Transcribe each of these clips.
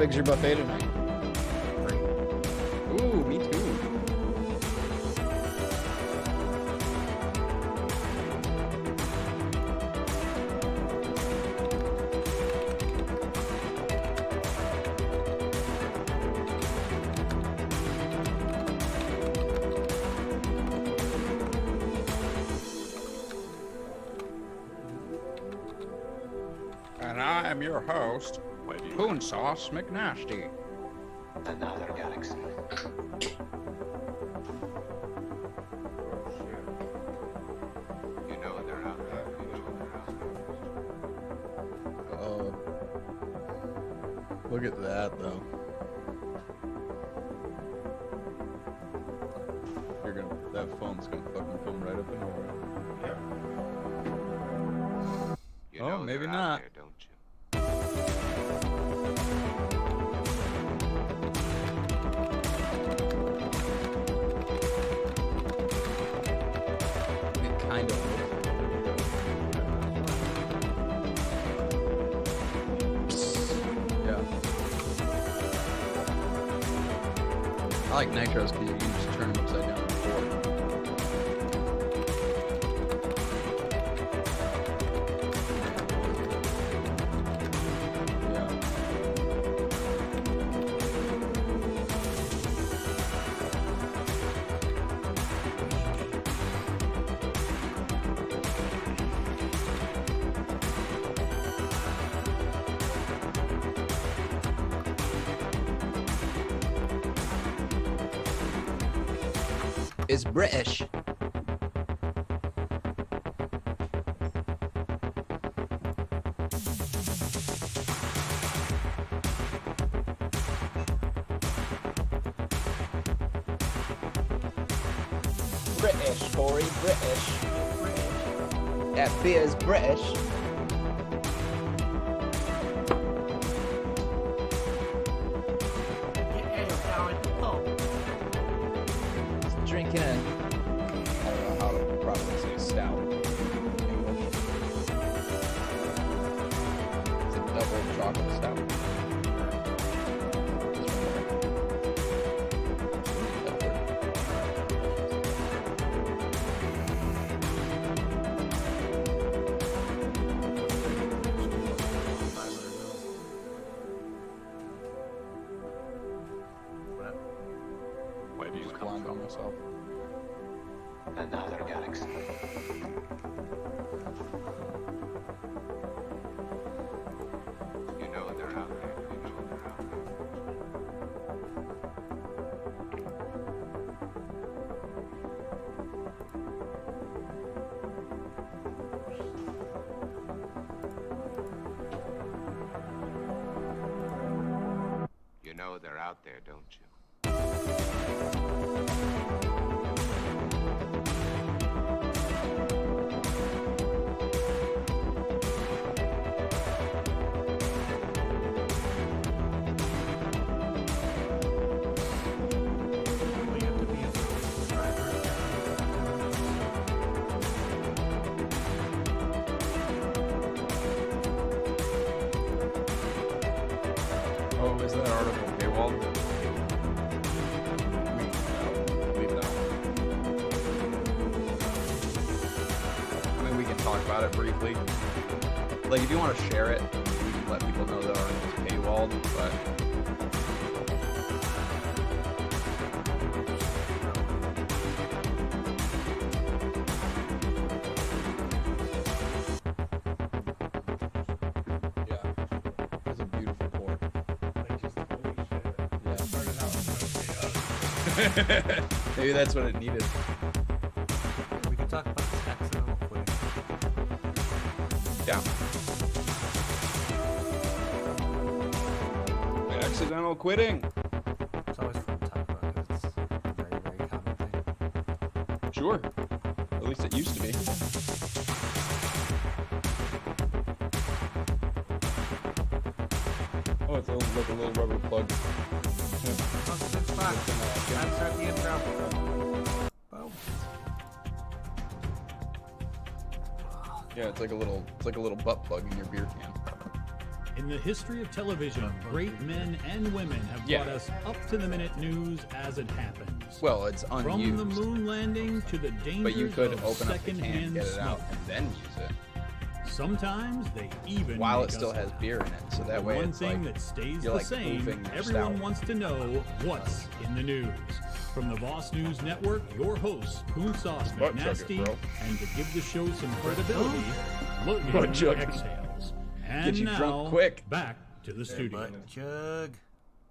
big's your buffet tonight? Ooh, me too. And I am your host, Poonsauce McNasty. Another galaxy. You know they're out there. Oh. Look at that, though. That phone's gonna fucking come right up in over. You Oh, know maybe they're not. out there, don't you? Kind of. Yeah. I like nitros because you can just turn them upside down on the board. Yeah. Is British. British, Corey, British. That beer's British. Drinking a, I don't know how to properly say stout in English. It's a double chocolate stout. Where do you Just come blind from? on myself. Another galaxy. You know they're out there. You know they're out there, don't you? Oh, is that article paywalled? Leave it out. I mean, we can talk about it briefly. Like, if you want to share it, we can let people know that article's paywalled, but... Yeah. It's a beautiful pour. Maybe that's what it needed. We can talk about this accidental quitting. Yeah. Accidental quitting. It's always fun to talk about because it's a very, very common thing. Sure. At least it used to be. Oh, it's like a little rubber plug. It's fun. Time to start the intro. Boom. Yeah, it's like a little butt plug in your beer can. In the history of television, great men and women have Yeah. brought us up-to-the-minute news as it happens. Well, it's From unused. the moon landing to the dangers But you could of open up the can, secondhand get it out, smoke. and then use it Sometimes they even while make it still us has laugh. beer in it. So that The way one it's thing like that stays you're the like same, proofing your everyone stout. wants to know what's in the news. From the Voss News Network, your hosts, Poonsauce Butt chug it, McNasty, bro. and to give the show some credibility, Logan Butt chug. Exhales. And Get you now, drunk quick. back to the studio. Butt chug.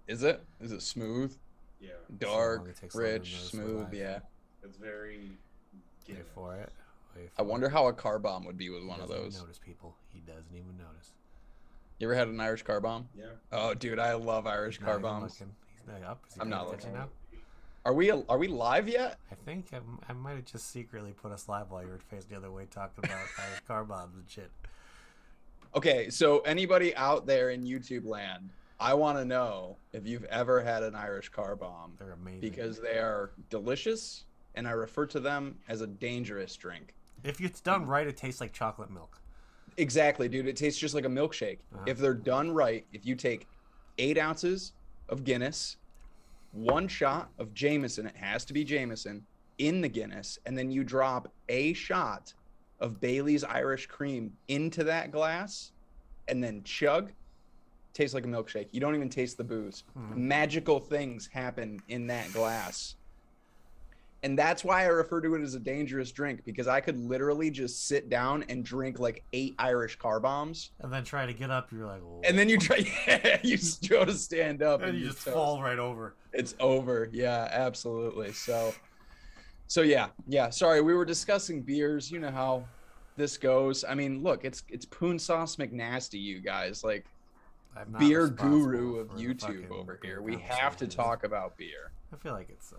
Is it? Is it smooth? Yeah, Dark, long it takes Logan to rich, notice smooth, live. yeah. it's very. Wait for it. I wonder how a car bomb would be with one of He doesn't those. even notice people. He doesn't even notice. You ever had an Irish car bomb? Yeah. Oh, dude, I love Irish He's car not even bombs. looking. He's not up. Is he I'm paying not attention looking. now? Are we live yet? I think I might have just secretly put us live while you were facing the other way talking about Irish car bombs and shit. Okay, so anybody out there in YouTube land, I want to know if you've ever had an Irish car bomb They're amazing. because they are delicious, and I refer to them as a dangerous drink. If it's done right, it tastes like chocolate milk. Exactly, dude. It tastes just like a milkshake. Uh-huh. If they're done right, if you take 8 ounces of Guinness, 1 shot of Jameson, it has to be Jameson, in the Guinness, and then you drop a shot of Bailey's Irish cream into that glass, and then chug, tastes like a milkshake. You don't even taste the booze. Magical things happen in that glass. And that's why I refer to it as a dangerous drink, because I could literally just sit down and drink like 8 Irish car bombs. And then try to get up, you're like, oh. And then you try, you go to stand up And you you're just toast. fall right over. It's over. Yeah, absolutely. So yeah. Sorry, we were discussing beers. You know how this goes. I mean, look, it's Poonsauce McNasty, you guys. Like, I'm not beer responsible guru of for the YouTube fucking over beer here. We have to conversations. talk about beer. I feel like it's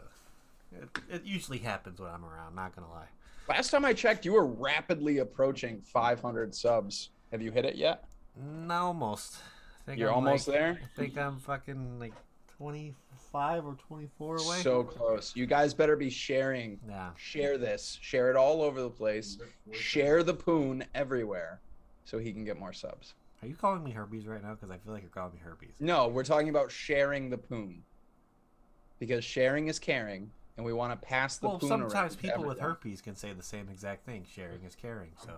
it usually happens when I'm around, not gonna lie. Last time I checked, you were rapidly approaching 500 subs. Have you hit it yet? No, almost. I think You're I'm almost like, there? I think I'm fucking like 25 or 24 away. So close. You guys better be sharing. Yeah. Share this. Share it all over the place. Share the Poon everywhere so he can get more subs. Are you calling me herpes right now? Because I feel like you're calling me herpes. No, we're talking about sharing the Poon. Because sharing is caring, and we want to pass the Well, Poon sometimes around to people with everyone. herpes can say the same exact thing. Sharing is caring. So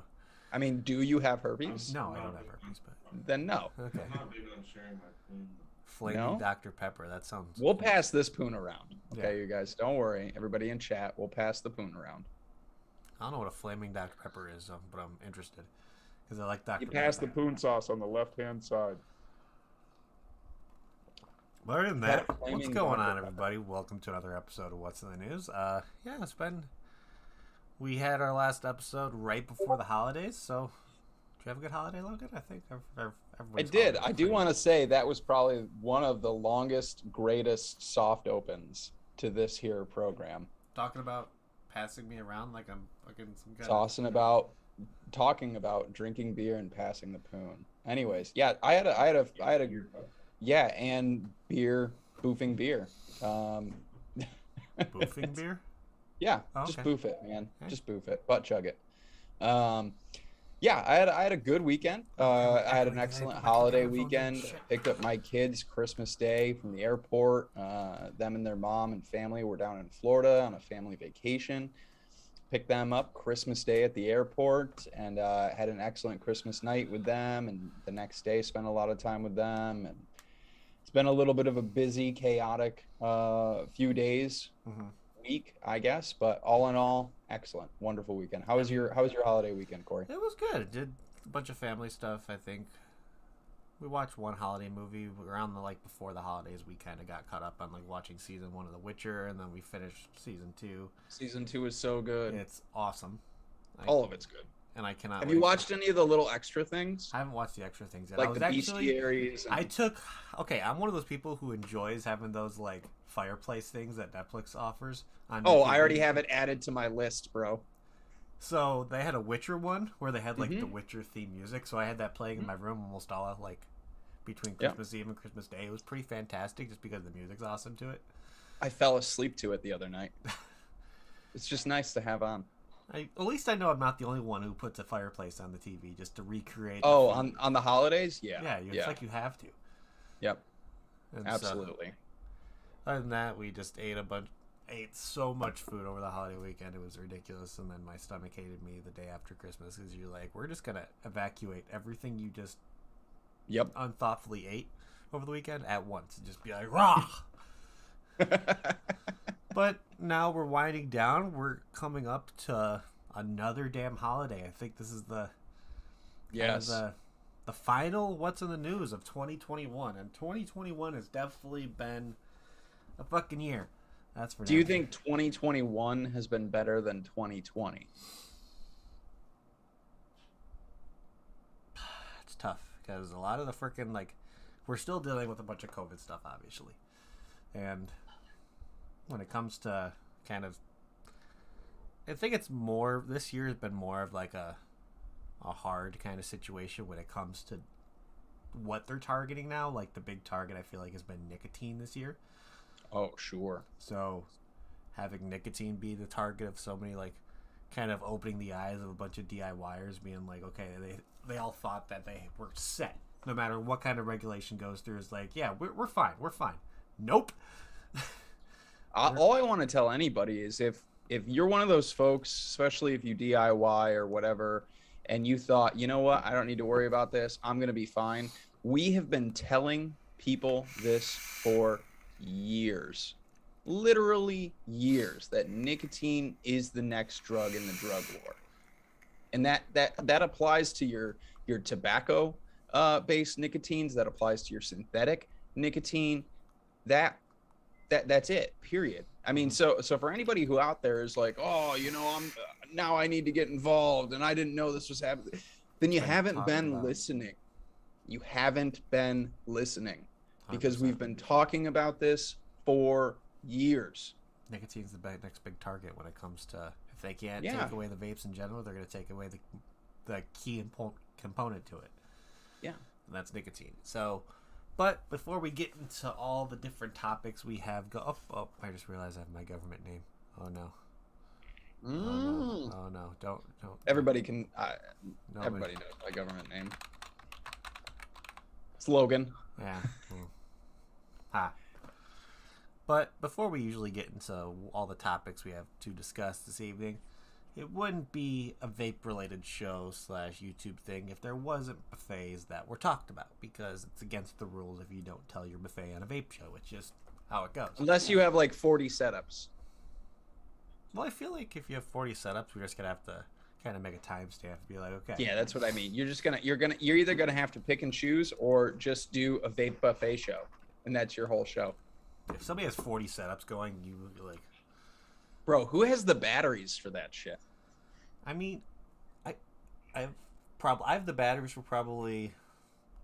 I mean, do you have herpes? no, I don't have herpes, but Then no. okay. I'm not big on sharing my food. Flaming No? Dr. Pepper. That sounds. We'll pass this Poon around. Okay, Yeah. you guys, don't worry. Everybody in chat, we'll pass the Poon around. I don't know what a flaming Dr. Pepper is, but I'm interested because I like Dr. You pass the Pepper. Poonsauce on the left-hand side. But other than That that, what's flaming going Dr. on, Pepper. everybody? Welcome to another episode of What's in the News. Yeah, it's been. We had our last episode right before the holidays, so did you have a good holiday, Logan? I think I everybody's did. holidays I were do pretty want to say that was probably one of the longest, greatest soft opens to this here program. talking about passing me around like I'm fucking some kind Tossing about, talking about drinking beer and passing the Poon. Anyways, yeah, I had a yeah, and beer, boofing beer. of boofing beer. Yeah, Oh, just okay. boof it, man. Okay. Just boof it, butt chug it. Yeah, I had a good weekend. I had an excellent holiday weekend. Picked up my kids Christmas Day from the airport. Them and their mom and family were down in Florida on a family vacation. Picked them up Christmas Day at the airport and had an excellent Christmas night with them. And the next day spent a lot of time with them. And it's been a little bit of a busy, chaotic few days. Week, I guess, but all in all, excellent, wonderful weekend. How was your holiday weekend, Corey? It was good. Did a bunch of family stuff. I think we watched one holiday movie around before the holidays. We kind of got caught up on watching season 1 of The Witcher, and then we finished season 2. Season 2 is so good. It's awesome. All of it's good. And I cannot. Have wait you for- watched any of the little extra things, I haven't watched the extra things yet. I like was the actually. bestiaries? And... I'm one of those people who enjoys having those fireplace things that Netflix offers. On Oh, YouTube. I already have it added to my list, bro. So they had a Witcher one where they had the Mhm. Witcher theme music. So I had that playing in my room almost all between Yeah. Christmas Eve and Christmas Day. It was pretty fantastic just because the music's awesome to it. I fell asleep to it the other night. It's just nice to have on. At least I know I'm not the only one who puts a fireplace on the TV just to recreate. Oh, the food. on the holidays? Yeah. Yeah, it's like you have to. Yep. And Absolutely. So, other than that, we just ate so much food over the holiday weekend. It was ridiculous. And then my stomach hated me the day after Christmas because you're like, we're just going to evacuate everything you just unthoughtfully ate over the weekend at once and just be like, rah! But now we're winding down. We're coming up to another damn holiday. I think this is the final what's in the news of 2021. And 2021 has definitely been a fucking year. That's for. Do you think 2021 has been better than 2020? It's tough because a lot of the freaking we're still dealing with a bunch of COVID stuff, obviously, and when it comes to kind of, I think it's more this year has been more of like a hard kind of situation when it comes to what they're targeting now. Like the big target I feel like has been nicotine this year. Oh, sure. So having nicotine be the target of so many, kind of opening the eyes of a bunch of DIYers being like, okay, they all thought that they were set. No matter what kind of regulation goes through is like, yeah, we're fine. We're fine. Nope. All I want to tell anybody is if you're one of those folks, especially if you DIY or whatever, and you thought, you know what, I don't need to worry about this, I'm going to be fine. We have been telling people this for years, literally years, that nicotine is the next drug in the drug war. And that applies to your tobacco based nicotines, that applies to your synthetic nicotine. That's it, period. I mean, so for anybody who out there is like, oh, now I need to get involved and I didn't know this was happening, then you haven't been listening. You haven't been listening because 100%. We've been talking about this for years. Nicotine's the next big target when it comes to, if they can't take away the vapes in general, they're going to take away the key component to it. Yeah. And that's nicotine. So, but before we get into all the different topics we have I just realized I have my government name. Oh no. Oh no. Don't. Everybody can, everybody knows my government name. It's Logan. Yeah. But before we usually get into all the topics we have to discuss this evening, it wouldn't be a vape-related show / YouTube thing if there wasn't buffets that were talked about, because it's against the rules if you don't tell your buffet on a vape show. It's just how it goes. Unless you have 40 setups. Well, I feel like if you have 40 setups, we're just gonna have to kind of make a timestamp and be like, okay. Yeah, that's what I mean. You're either gonna have to pick and choose or just do a vape buffet show, and that's your whole show. If somebody has 40 setups going, you would be like, bro, who has the batteries for that shit? I mean, I have the batteries for probably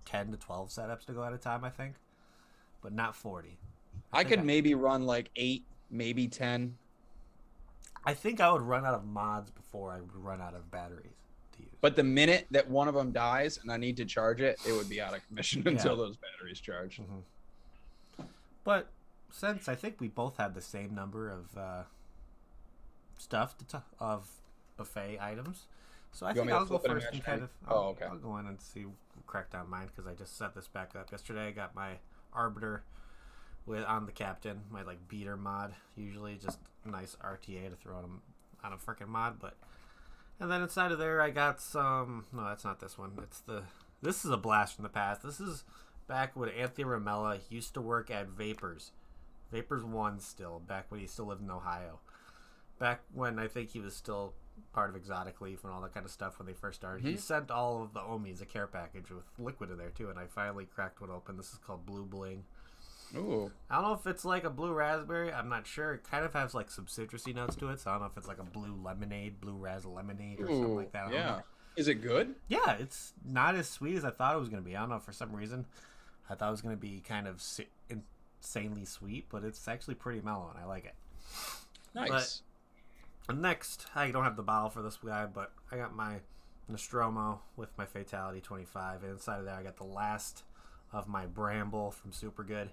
10 to 12 setups to go at a time, I think, but not 40. I could maybe run 8, maybe 10. I think I would run out of mods before I would run out of batteries to use. But the minute that one of them dies and I need to charge it, it would be out of commission until those batteries charge. Mm-hmm. But since I think we both had the same number of stuff of buffet items, so I think I'll go first and kind of I'll go in and see crack down mine, because I just set this back up yesterday. I got my Arbiter on the Captain, my beater mod, usually just a nice RTA to throw on a freaking mod. And then inside of there I got some, no, that's not this one, this is a blast from the past. This is back when Anthony Ramella used to work at Vapors 1 still, back when he still lived in Ohio. Back when I think he was still part of Exotic Leaf and all that kind of stuff when they first started. Mm-hmm. He sent all of the Ohmies a care package with liquid in there too, and I finally cracked one open. This is called Blue Bling. Ooh. I don't know if it's a blue raspberry. I'm not sure. It kind of has some citrusy notes to it, so I don't know if it's a blue raz lemonade or something like that. I don't know. Is it good? Yeah, it's not as sweet as I thought it was going to be. I don't know, for some reason I thought it was going to be kind of insanely sweet, but it's actually pretty mellow, and I like it. Nice. But next, I don't have the bottle for this guy, but I got my Nostromo with my Fatality 25, and inside of there I got the last of my Bramble from Supergood.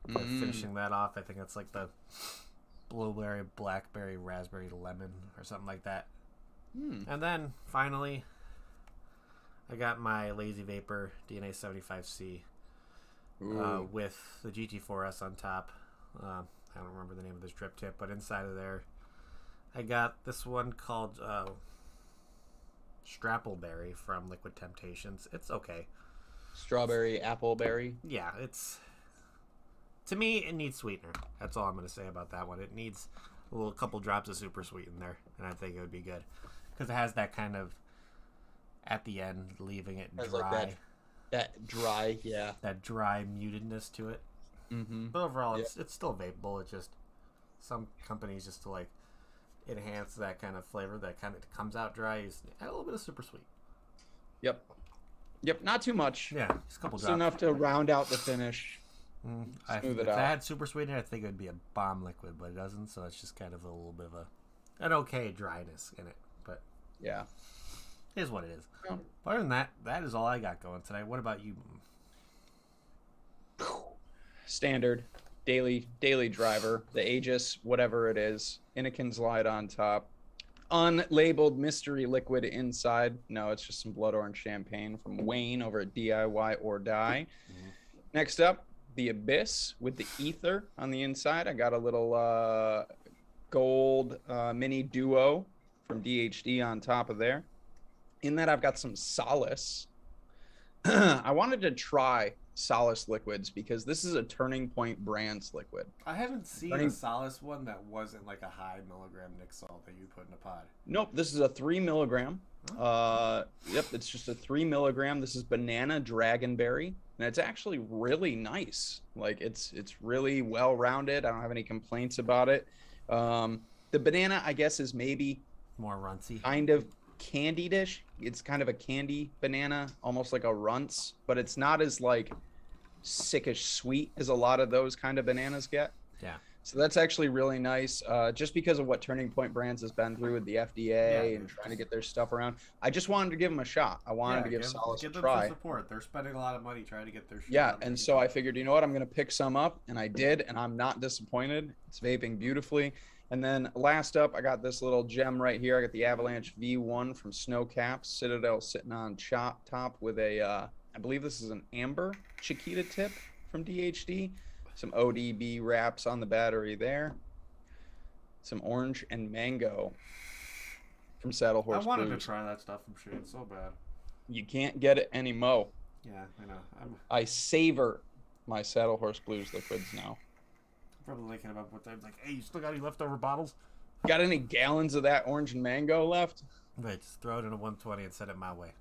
Finishing that off, I think that's blueberry, blackberry, raspberry, lemon, or something like that. And then finally, I got my Lazy Vapor DNA 75C with the GT4S on top. I don't remember the name of this drip tip, but inside of there, I got this one called Strappleberry from Liquid Temptations. It's okay. Strawberry, appleberry. Yeah, to me, it needs sweetener. That's all I'm going to say about that one. It needs a couple drops of super sweet in there, and I think it would be good. Because it has that kind of, at the end, leaving it dry. Like that dry, yeah. That dry mutedness to it. Mm-hmm. But overall, it's still vapeable. It's just, some companies just to like enhance that kind of flavor that kind of comes out dry, is add a little bit of super sweet. Yep, not too much. Yeah, just a couple Just drops. enough to round out the finish. If it had super sweetener, I think it would be a bomb liquid, but it doesn't, so it's just kind of a little bit of an okay dryness in it. But yeah, it is what it is. Yeah. But other than that, that is all I got going tonight. What about you? Standard daily driver, the Aegis, whatever it is, Innikin's light on top, unlabeled mystery liquid inside. No, it's just some blood orange champagne from Wayne over at DIY or Die. Next up, the Abyss with the ether on the inside. I got a little gold mini duo from DHD on top of there. In that, I've got some Solace. I wanted to try Solace liquids because this is a Turning Point Brands liquid. I haven't seen a Solace one that wasn't like a high milligram Nick salt that you put in a pod. Nope, this is a 3 milligram. Yep, it's just a 3 milligram. This is banana dragonberry, and it's actually really nice. Like it's really well rounded. I don't have any complaints about it. The banana, I guess, is maybe more runtsy, kind of candied-ish. It's kind of a candy banana, almost like a runts, but it's not as like sickish sweet as a lot of those kind of bananas get. Yeah. So that's actually really nice, just because of what Turning Point Brands has been through with the FDA and trying to get their stuff around. I just wanted to give them a shot. I wanted to give Solace a try. Some support. They're spending a lot of money trying to get their shit. Yeah, and so I figured, you know what, I'm going to pick some up, and I did, and I'm not disappointed. It's vaping beautifully. And then last up, I got this little gem right here. I got the Avalanche V1 from Snowcap Citadel sitting on top with a, I believe this is an amber Chiquita tip from DHD. Some ODB wraps on the battery there. Some orange and mango from Saddle Horse I wanted Blues. to try that stuff from Shane so bad. You can't get it anymore. Yeah, I know. I savor my Saddle Horse Blues liquids now. Probably thinking about what they're like, hey, you still got any leftover bottles? Got any gallons of that orange and mango left? Right, just throw it in a 120 and send it my way.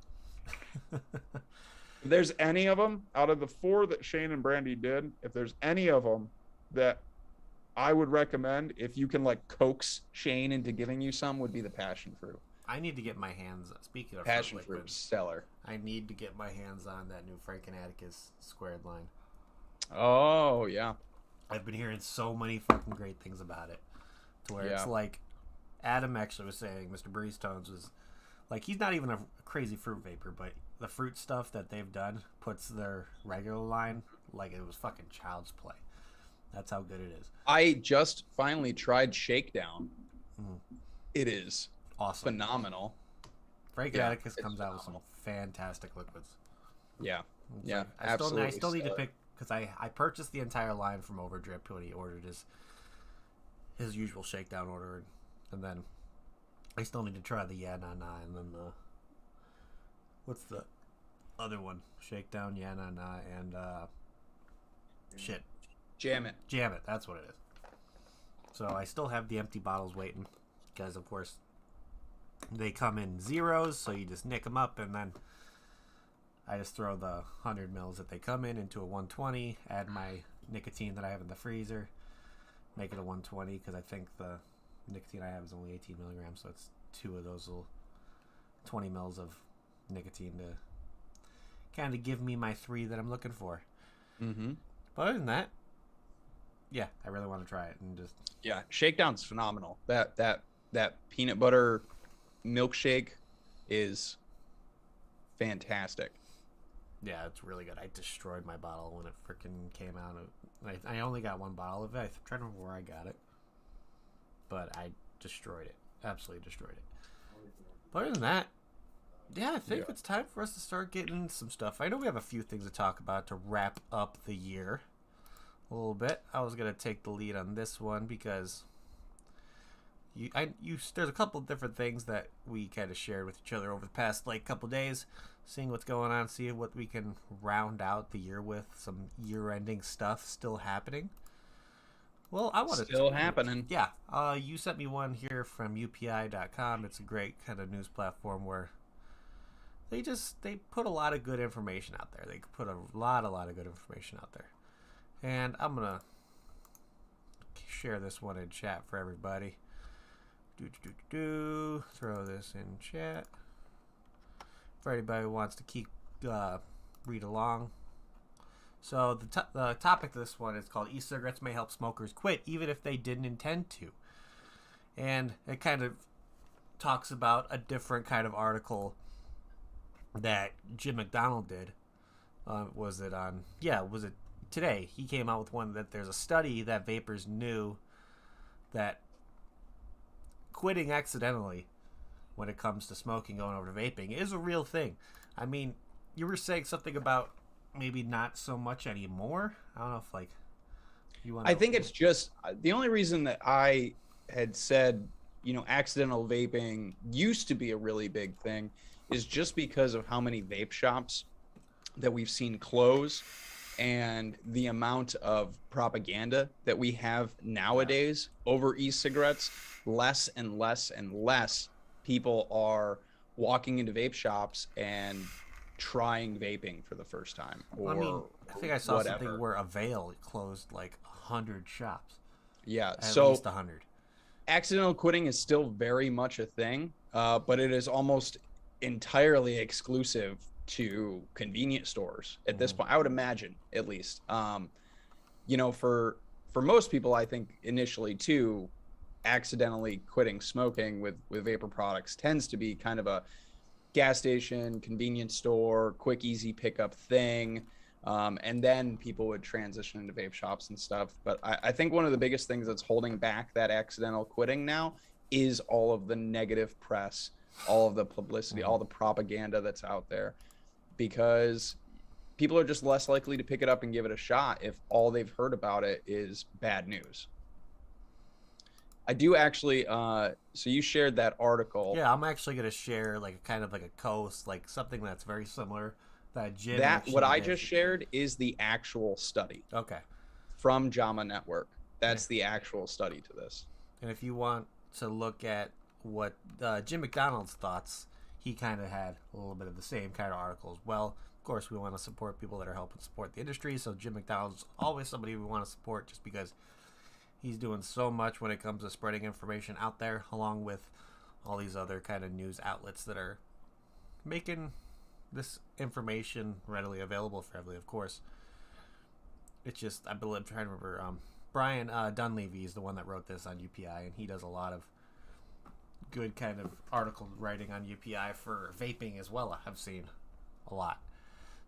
If there's any of them out of the 4 that Shane and Brandy did, if there's any of them that I would recommend, if you can like coax Shane into giving you some, would be the passion fruit. I need to get my hands, speaking of Passion liquid, fruit stellar. I need to get my hands on that new Frank and Atticus squared line. Oh yeah. I've been hearing so many fucking great things about it. To where it's like, Adam actually was saying, Mr. Breeze Tones was, like, he's not even a crazy fruit vapor, but the fruit stuff that they've done puts their regular line like it was fucking child's play. That's how good it is. I just finally tried Shakedown. It is awesome. Phenomenal. Frank and Atticus comes out with some fantastic liquids. Yeah. It's Yeah, like, absolutely. I still need to pick, because I purchased the entire line from Overdrip when he ordered his usual Shakedown order, and then I still need to try the Yeah Nah Nah, and then the, what's the other one? Shakedown, Yeah Nah Nah, and shit. Jam It. Jam It, that's what it is. So I still have the empty bottles waiting, because of course they come in zeros, so you just nick them up, and then I just throw the 100 mils that they come in into a 120, add my nicotine that I have in the freezer, make it a 120, because I think the nicotine I have is only 18 milligrams, so it's 2 of those little 20 mils of nicotine to kind of give me my 3 that I'm looking for. Mm-hmm. But other than that, yeah, I really want to try it. And just Yeah, Shakedown's phenomenal. That peanut butter milkshake is fantastic. yeah, it's really good. I destroyed my bottle when it freaking came out. I only got 1 bottle of it. I'm trying to remember where I got it. but I destroyed it. Absolutely destroyed it. But other than that, yeah, I think it's time for us to start getting into some stuff. I know we have a few things to talk about to wrap up the year a little bit. I was going to take the lead on this one because there's a couple of different things that we kind of shared with each other over the past couple days, seeing what's going on, seeing what we can round out the year with, some year-ending stuff still happening. Well, I want to still happening. Yeah, you sent me one here from UPI.com. It's a great kind of news platform where they put a lot of good information out there. They put a lot of good information out there, and I'm gonna share this one in chat for everybody. Throw this in chat for anybody who wants to keep read along. So the topic of this one is called "E-cigarettes may help smokers quit even if they didn't intend to," and it kind of talks about a different kind of article that Jim McDonald did. Was it today? He came out with one that there's a study that vapors knew that quitting accidentally when it comes to smoking, going over to vaping, is a real thing. I mean, you were saying something about maybe not so much anymore. I don't know if you want. I think it's just the only reason that I had said, accidental vaping used to be a really big thing is just because of how many vape shops that we've seen close and the amount of propaganda that we have nowadays over e-cigarettes. Less and less and less people are walking into vape shops and trying vaping for the first time. Or I think I saw something where Avail closed 100 shops. Yeah, at least 100. Accidental quitting is still very much a thing, but it is almost entirely exclusive to convenience stores at this point. I would imagine, at least. For most people, I think initially too, accidentally quitting smoking with vapor products tends to be kind of a gas station, convenience store, quick, easy pickup thing. And then people would transition into vape shops and stuff. But I think one of the biggest things that's holding back that accidental quitting now is all of the negative press, all of the publicity, all the propaganda that's out there, because people are just less likely to pick it up and give it a shot if all they've heard about it is bad news. I do actually, so you shared that article. Yeah, I'm actually going to share kind of a coast, something that's very similar that Jim. What I just shared is the actual study. Okay. From JAMA Network. That's the actual study to this. And if you want to look at what Jim McDonald's thoughts, he kind of had a little bit of the same kind of articles. Well, of course, we want to support people that are helping support the industry, so Jim McDonald's always somebody we want to support just because he's doing so much when it comes to spreading information out there, along with all these other kind of news outlets that are making this information readily available for everybody, of course. It's just, I'm trying to remember, Brian Dunleavy is the one that wrote this on UPI, and he does a lot of good kind of article writing on UPI for vaping as well. I've seen a lot.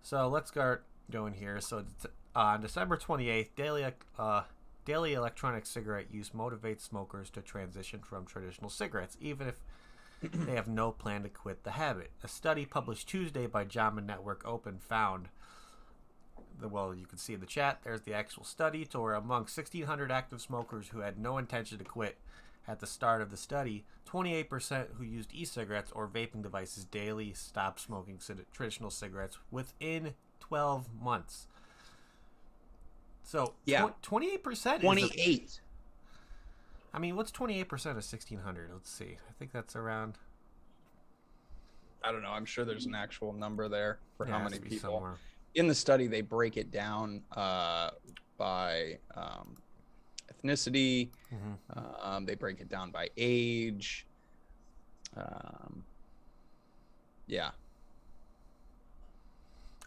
So let's start going here. So on December 28th, daily electronic cigarette use motivates smokers to transition from traditional cigarettes, even if they have no plan to quit the habit. A study published Tuesday by JAMA Network Open found, you can see in the chat, there's the actual study, to where among 1,600 active smokers who had no intention to quit at the start of the study, 28% who used e-cigarettes or vaping devices daily stopped smoking traditional cigarettes within 12 months. So, yeah, 28%. 28. What's 28% of 1,600? Let's see. I think that's around. I don't know. I'm sure there's an actual number there for how many people. Somewhere. In the study, they break it down by ethnicity. Mm-hmm. They break it down by age. Yeah.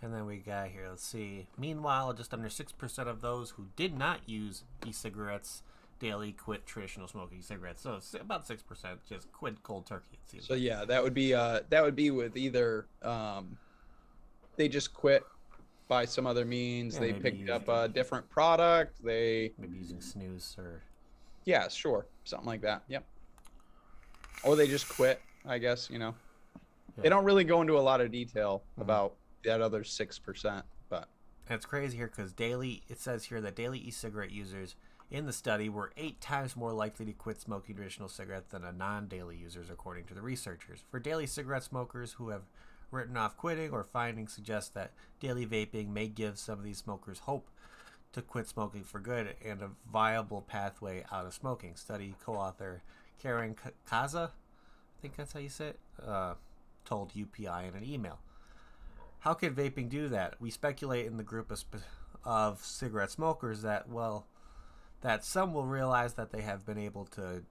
And then we got here, let's see. Meanwhile, just under 6% of those who did not use e-cigarettes daily quit traditional smoking cigarettes. So it's about 6% just quit cold turkey, it seems. So yeah, that would be with either they just quit by some other means, they picked up a different product, they maybe using snooze or Yeah, sure. Something like that. Yep. Or they just quit, I guess, Yeah. They don't really go into a lot of detail about that other 6%, but. And it's crazy here because it says here that daily e-cigarette users in the study were 8 times more likely to quit smoking traditional cigarettes than a non-daily users, according to the researchers. For daily cigarette smokers who have written off quitting, or findings suggest that daily vaping may give some of these smokers hope to quit smoking for good and a viable pathway out of smoking. Study co-author Karen Kaza, I think that's how you say it, told UPI in an email. How can vaping do that? We speculate in the group of cigarette smokers that some will realize that they have been able to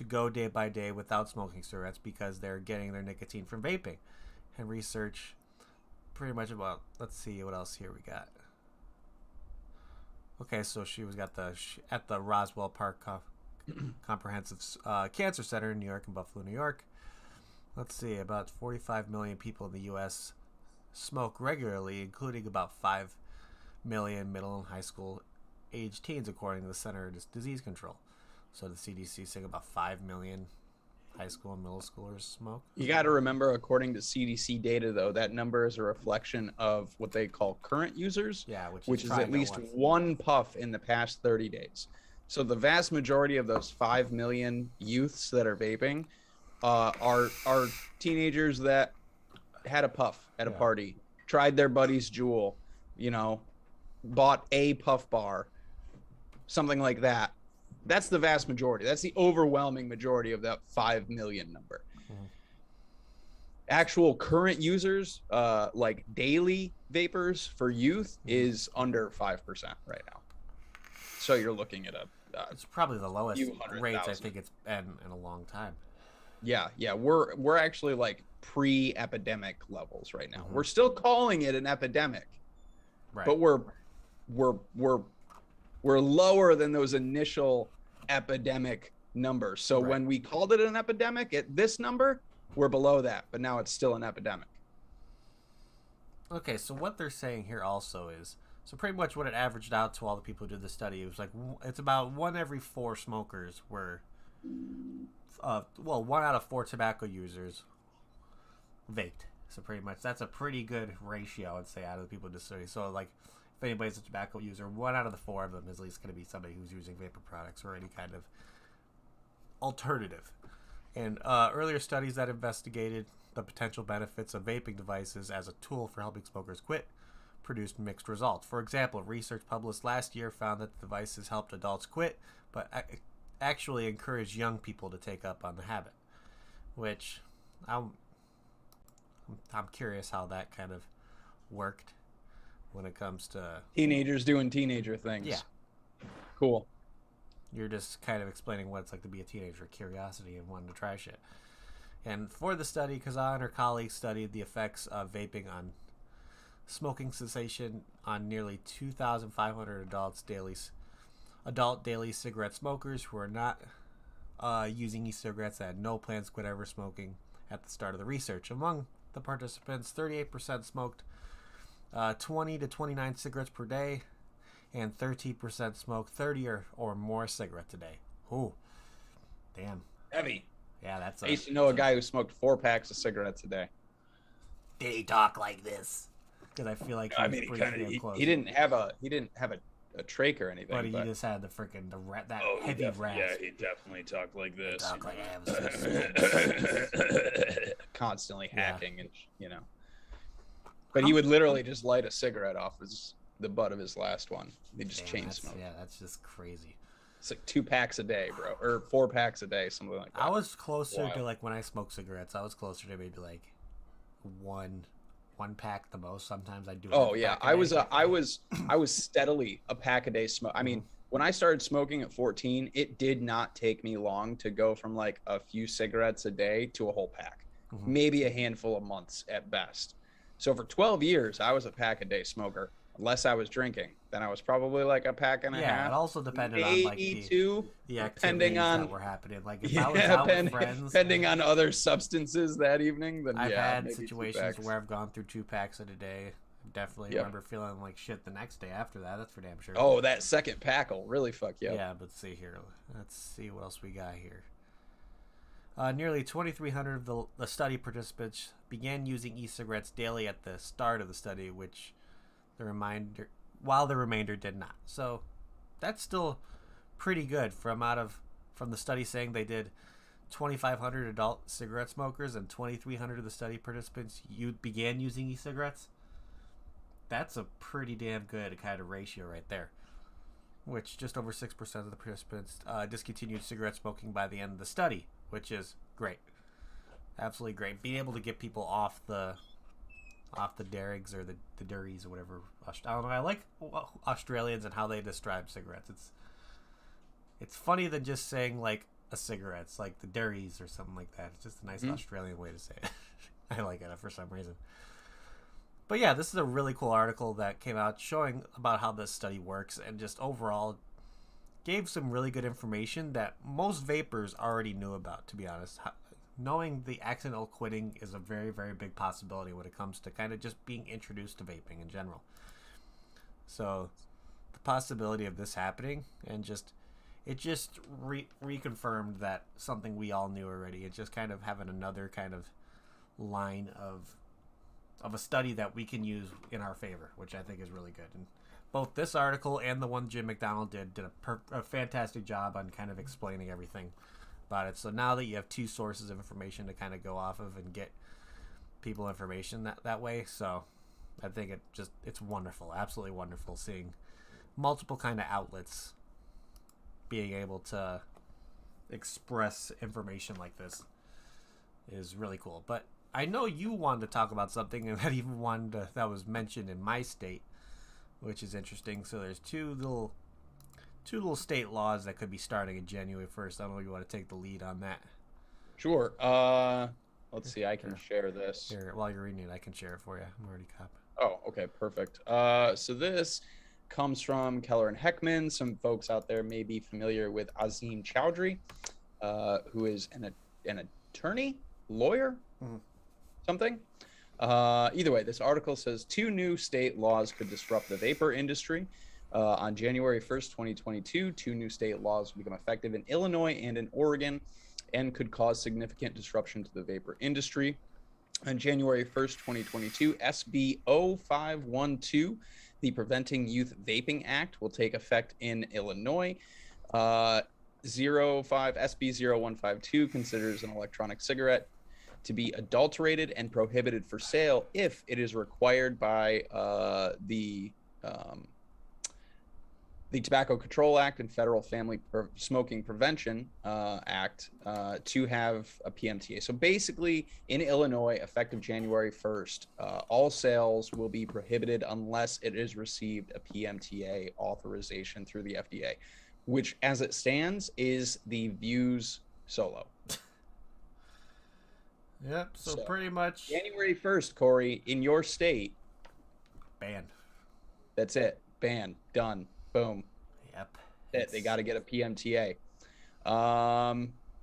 go day by day without smoking cigarettes because they're getting their nicotine from vaping. And research pretty much about, let's see what else here we got. Okay, so she was at the Roswell Park Comprehensive Cancer Center in New York and Buffalo, New York. Let's see, about 45 million people in the U.S. smoke regularly, including about 5 million middle and high school age teens, according to the Center for Disease Control. So the CDC is saying about 5 million high school and middle schoolers smoke. You got to remember, according to CDC data, though, that number is a reflection of what they call current users, which is at least one puff in the past 30 days. So the vast majority of those 5 million youths that are vaping are teenagers that had a puff at a party, tried their buddy's Juul, bought a puff bar, something like that. That's the vast majority. That's the overwhelming majority of that 5 million number. Actual current users, like daily vapors for youth, is under 5% right now. So you're looking at it's probably the lowest rates I think it's been in a long time. Yeah, we're actually like pre-epidemic levels right now. We're still calling it an epidemic, right? But we're lower than those initial epidemic numbers. So when we called it an epidemic at this number, we're below that, but now it's still an epidemic. Okay, so what they're saying here also is, so pretty much what it averaged out to all the people who did the study, it was like, it's about 1 every 4 smokers were, 1 out of 4 tobacco users vaped. So pretty much that's a pretty good ratio, I'd say, out of the people in the study. So like, if anybody's a tobacco user, 1 out of the 4 of them is at least going to be somebody who's using vapor products or any kind of alternative. And earlier studies that investigated the potential benefits of vaping devices as a tool for helping smokers quit produced mixed results. For example, research published last year found that the devices helped adults quit, but actually encouraged young people to take up on the habit, which I'm curious how that kind of worked when it comes to teenagers doing teenager things. Yeah. Cool. You're just kind of explaining what it's like to be a teenager, curiosity, and wanting to try shit. And for the study, Kazan and her colleagues studied the effects of vaping on smoking cessation on nearly 2,500 adult daily cigarette smokers who are not using e-cigarettes and had no plans to quit ever smoking at the start of the research. Among the participants, 38% smoked 20 to 29 cigarettes per day, and 13% smoked 30 or more cigarettes a day. Ooh, damn. Heavy. Yeah, that's. I used to know a guy who smoked 4 packs of cigarettes a day. Did he talk like this? Because I feel like he didn't have a trach or anything. But he just had the freaking heavy rasp. Yeah, he definitely talked like this. Talk like I constantly hacking and But he would literally just light a cigarette off the butt of his last one. They just chain smoke. Yeah, that's just crazy. It's like 2 packs a day, bro, or 4 packs a day, something like that. I was closer to like when I smoked cigarettes. I was closer to maybe like one pack the most. Sometimes I do. Oh yeah, I was steadily a pack a day smoke. I mean, when I started smoking at 14, it did not take me long to go from like a few cigarettes a day to a whole pack, maybe a handful of months at best. So for 12 years, I was a pack a day smoker, unless I was drinking. Then I was probably like a pack and a half. Yeah, it also depended on like the activities that were happening. Like if I was out with friends, depending on other substances that evening, then I've had situations where I've gone through 2 packs in a day. Definitely remember feeling like shit the next day after that. That's for damn sure. Oh, that second pack will really fuck you up. Yeah, but see here. Let's see what else we got here. Nearly 2,300 of the study participants began using e-cigarettes daily at the start of the study, while the remainder did not. So that's still pretty good from the study saying they did 2,500 adult cigarette smokers and 2,300 of the study participants began using e-cigarettes. That's a pretty damn good kind of ratio right there. Which just over 6% of the participants discontinued cigarette smoking by the end of the study, which is great. Absolutely great. Being able to get people off the derrigs or the durries or whatever. I don't know. I like Australians and how they describe cigarettes. It's funny than just saying like a cigarette. It's like the durries or something like that. It's just a nice Australian way to say it. I like it for some reason. But yeah, this is a really cool article that came out showing about how this study works and just overall gave some really good information that most vapors already knew about, to be honest. Knowing the accidental quitting is a very, very big possibility when it comes to kind of just being introduced to vaping in general. So the possibility of this happening and it just reconfirmed that something we all knew already. It's just kind of having another kind of line of a study that we can use in our favor, which I think is really good. And both this article and the one Jim McDonald did a fantastic job on kind of explaining everything about it. So now that you have two sources of information to kind of go off of and get people information that way, so I think it's wonderful, absolutely wonderful seeing multiple kind of outlets being able to express information like this is really cool. But I know you wanted to talk about something that was mentioned in my state, which is interesting. So there's two little state laws that could be starting in January 1st. I don't know if you want to take the lead on that. Sure. Let's see. I can share this. Here, while you're reading it, I can share it for you. I'm already copying. Oh, okay, perfect. So this comes from Keller and Heckman. Some folks out there may be familiar with Azim Chowdhury, who is an attorney, lawyer. Something. Either way, this article says 2 new state laws could disrupt the vapor industry. On January 1st, 2022, 2 new state laws will become effective in Illinois and in Oregon and could cause significant disruption to the vapor industry. On January 1st, 2022, SB 0512, the Preventing Youth Vaping Act, will take effect in Illinois. SB 0152 considers an electronic cigarette to be adulterated and prohibited for sale if it is required by the Tobacco Control Act and Federal Family Smoking Prevention Act to have a PMTA. So basically, in Illinois, effective January 1st, all sales will be prohibited unless it has received a PMTA authorization through the FDA, which, as it stands, is the Views Solo. Yep, so pretty much January 1st, Corey, in your state. Banned. That's it. Banned. Done. Boom. Yep. They got to get a PMTA.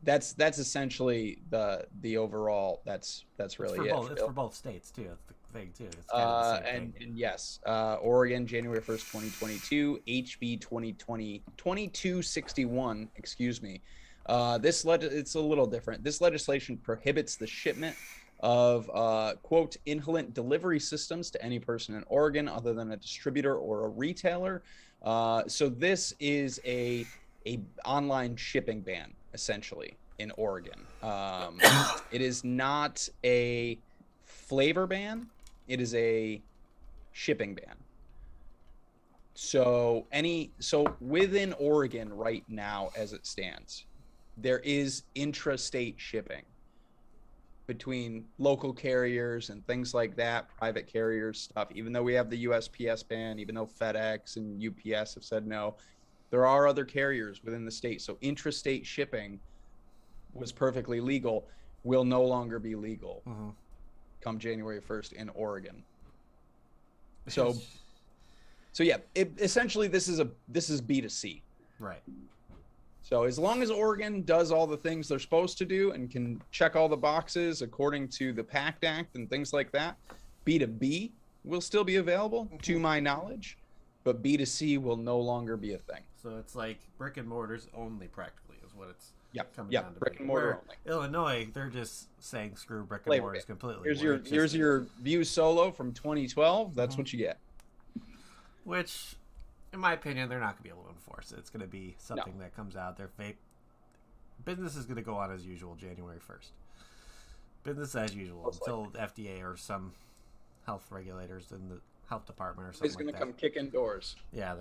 That's essentially the overall. That's really it. It's for both states too. That's the thing too. It's kind of the same thing. And yes, Oregon, January 1st, 2022, HB 2261. Excuse me. It's a little different. This legislation prohibits the shipment of quote inhalant delivery systems to any person in Oregon other than a distributor or a retailer. So this is a online shipping ban essentially in Oregon. It is not a flavor ban. It is a shipping ban. So within Oregon right now, as it stands, there is intrastate shipping between local carriers and things like that, private carriers stuff. Even though we have the USPS ban, even though FedEx and UPS have said no, there are other carriers within the state. So intrastate shipping was perfectly legal, will no longer be legal come January 1st in Oregon. So yeah, essentially this is B2C. Right. So as long as Oregon does all the things they're supposed to do and can check all the boxes according to the PACT Act and things like that, B2B will still be available, to my knowledge, but B2C will no longer be a thing. So it's like brick and mortars only, practically, is what it's coming Yeah, down to. brick and mortar only. Illinois, they're just saying screw brick and mortars completely. Here's your View Solo from 2012. That's what you get. Which, in my opinion, they're not going to be able to enforce it. It's going to be something that comes out. Their vape business is going to go on as usual January 1st. Business as usual until the FDA or some health regulators in the health department or something like that. It's going to come kick in doors. Yeah,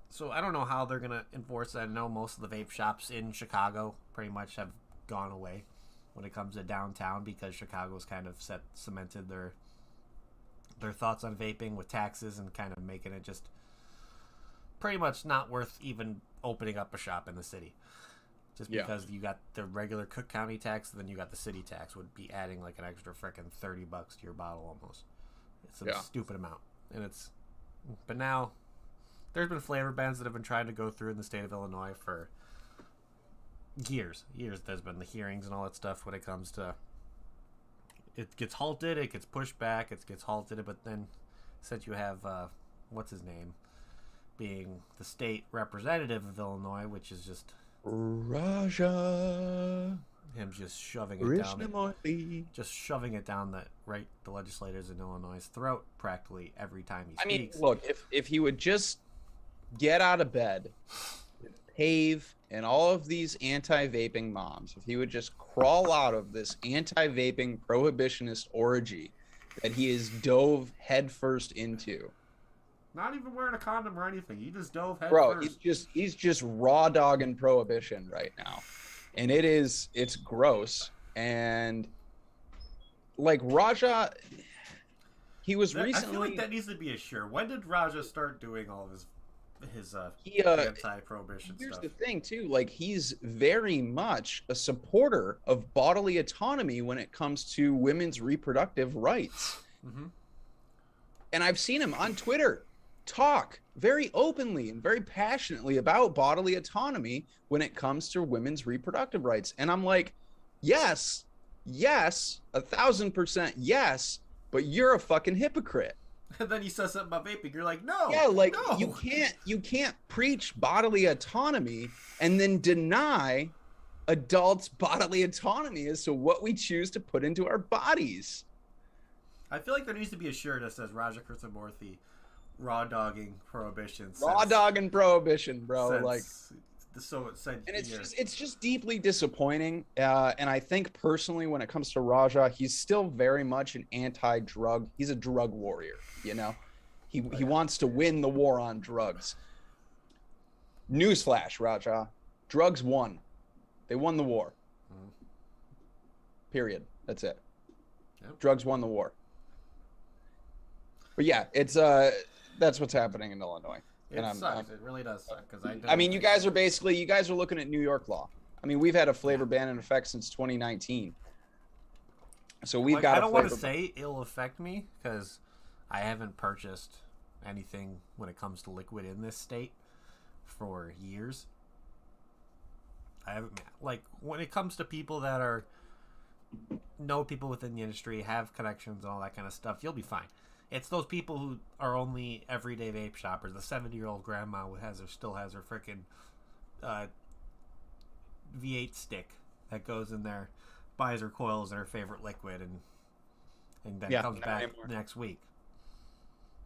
so I don't know how they're going to enforce that. I know most of the vape shops in Chicago pretty much have gone away when it comes to downtown because Chicago's kind of cemented their thoughts on vaping with taxes and kind of making it just pretty much not worth even opening up a shop in the city. Just because you got the regular Cook County tax, and then you got the city tax would be adding like an extra frickin' $30 to your bottle almost. It's a stupid amount. But now there's been flavor bans that have been trying to go through in the state of Illinois for years. There's been the hearings and all that stuff when it comes to it gets halted, it gets pushed back, it gets halted, but then since you have what's his name being the state representative of Illinois, which is just Raja, him just shoving it down the legislators in Illinois' throat practically every time he speaks. I mean, look, if he would just get out of bed, Pave and all of these anti-vaping moms, if he would just crawl out of this anti-vaping prohibitionist orgy that he is dove headfirst into. Not even wearing a condom or anything. He just dove head first. He's just raw dogging prohibition right now. And it's gross. And like Raja, he was recently. I feel like that needs to be a sure. When did Raja start doing all of his anti-prohibition stuff? Here's the thing too, like he's very much a supporter of bodily autonomy when it comes to women's reproductive rights. And I've seen him on Twitter talk very openly and very passionately about bodily autonomy when it comes to women's reproductive rights. And I'm like, yes, 1,000% yes, but you're a fucking hypocrite. And then he says something about vaping. You're like, no. Yeah, like no. you can't preach bodily autonomy and then deny adults bodily autonomy as to what we choose to put into our bodies. I feel like there needs to be a shirt that says Raja Krishnamurthy raw dogging prohibition. Raw dogging prohibition, bro. Like, so it said. And it's just deeply disappointing. And I think personally, when it comes to Raja, he's still very much an anti-drug. He's a drug warrior. You know, he wants to win the war on drugs. Newsflash, Raja, drugs won. They won the war. Period. That's it. Yep. Drugs won the war. But yeah, it's that's what's happening in Illinois. It sucks. It really does suck because I mean, you guys are looking at New York law. I mean, we've had a flavor ban in effect since 2019. So we've got. I don't want to say it'll affect me because I haven't purchased anything when it comes to liquid in this state for years. I haven't, like, when it comes to people that know people within the industry, have connections and all that kind of stuff, you'll be fine. It's those people who are only everyday vape shoppers. The 70-year-old grandma who still has her freaking V8 stick that goes in there, buys her coils and her favorite liquid, and then comes back next week.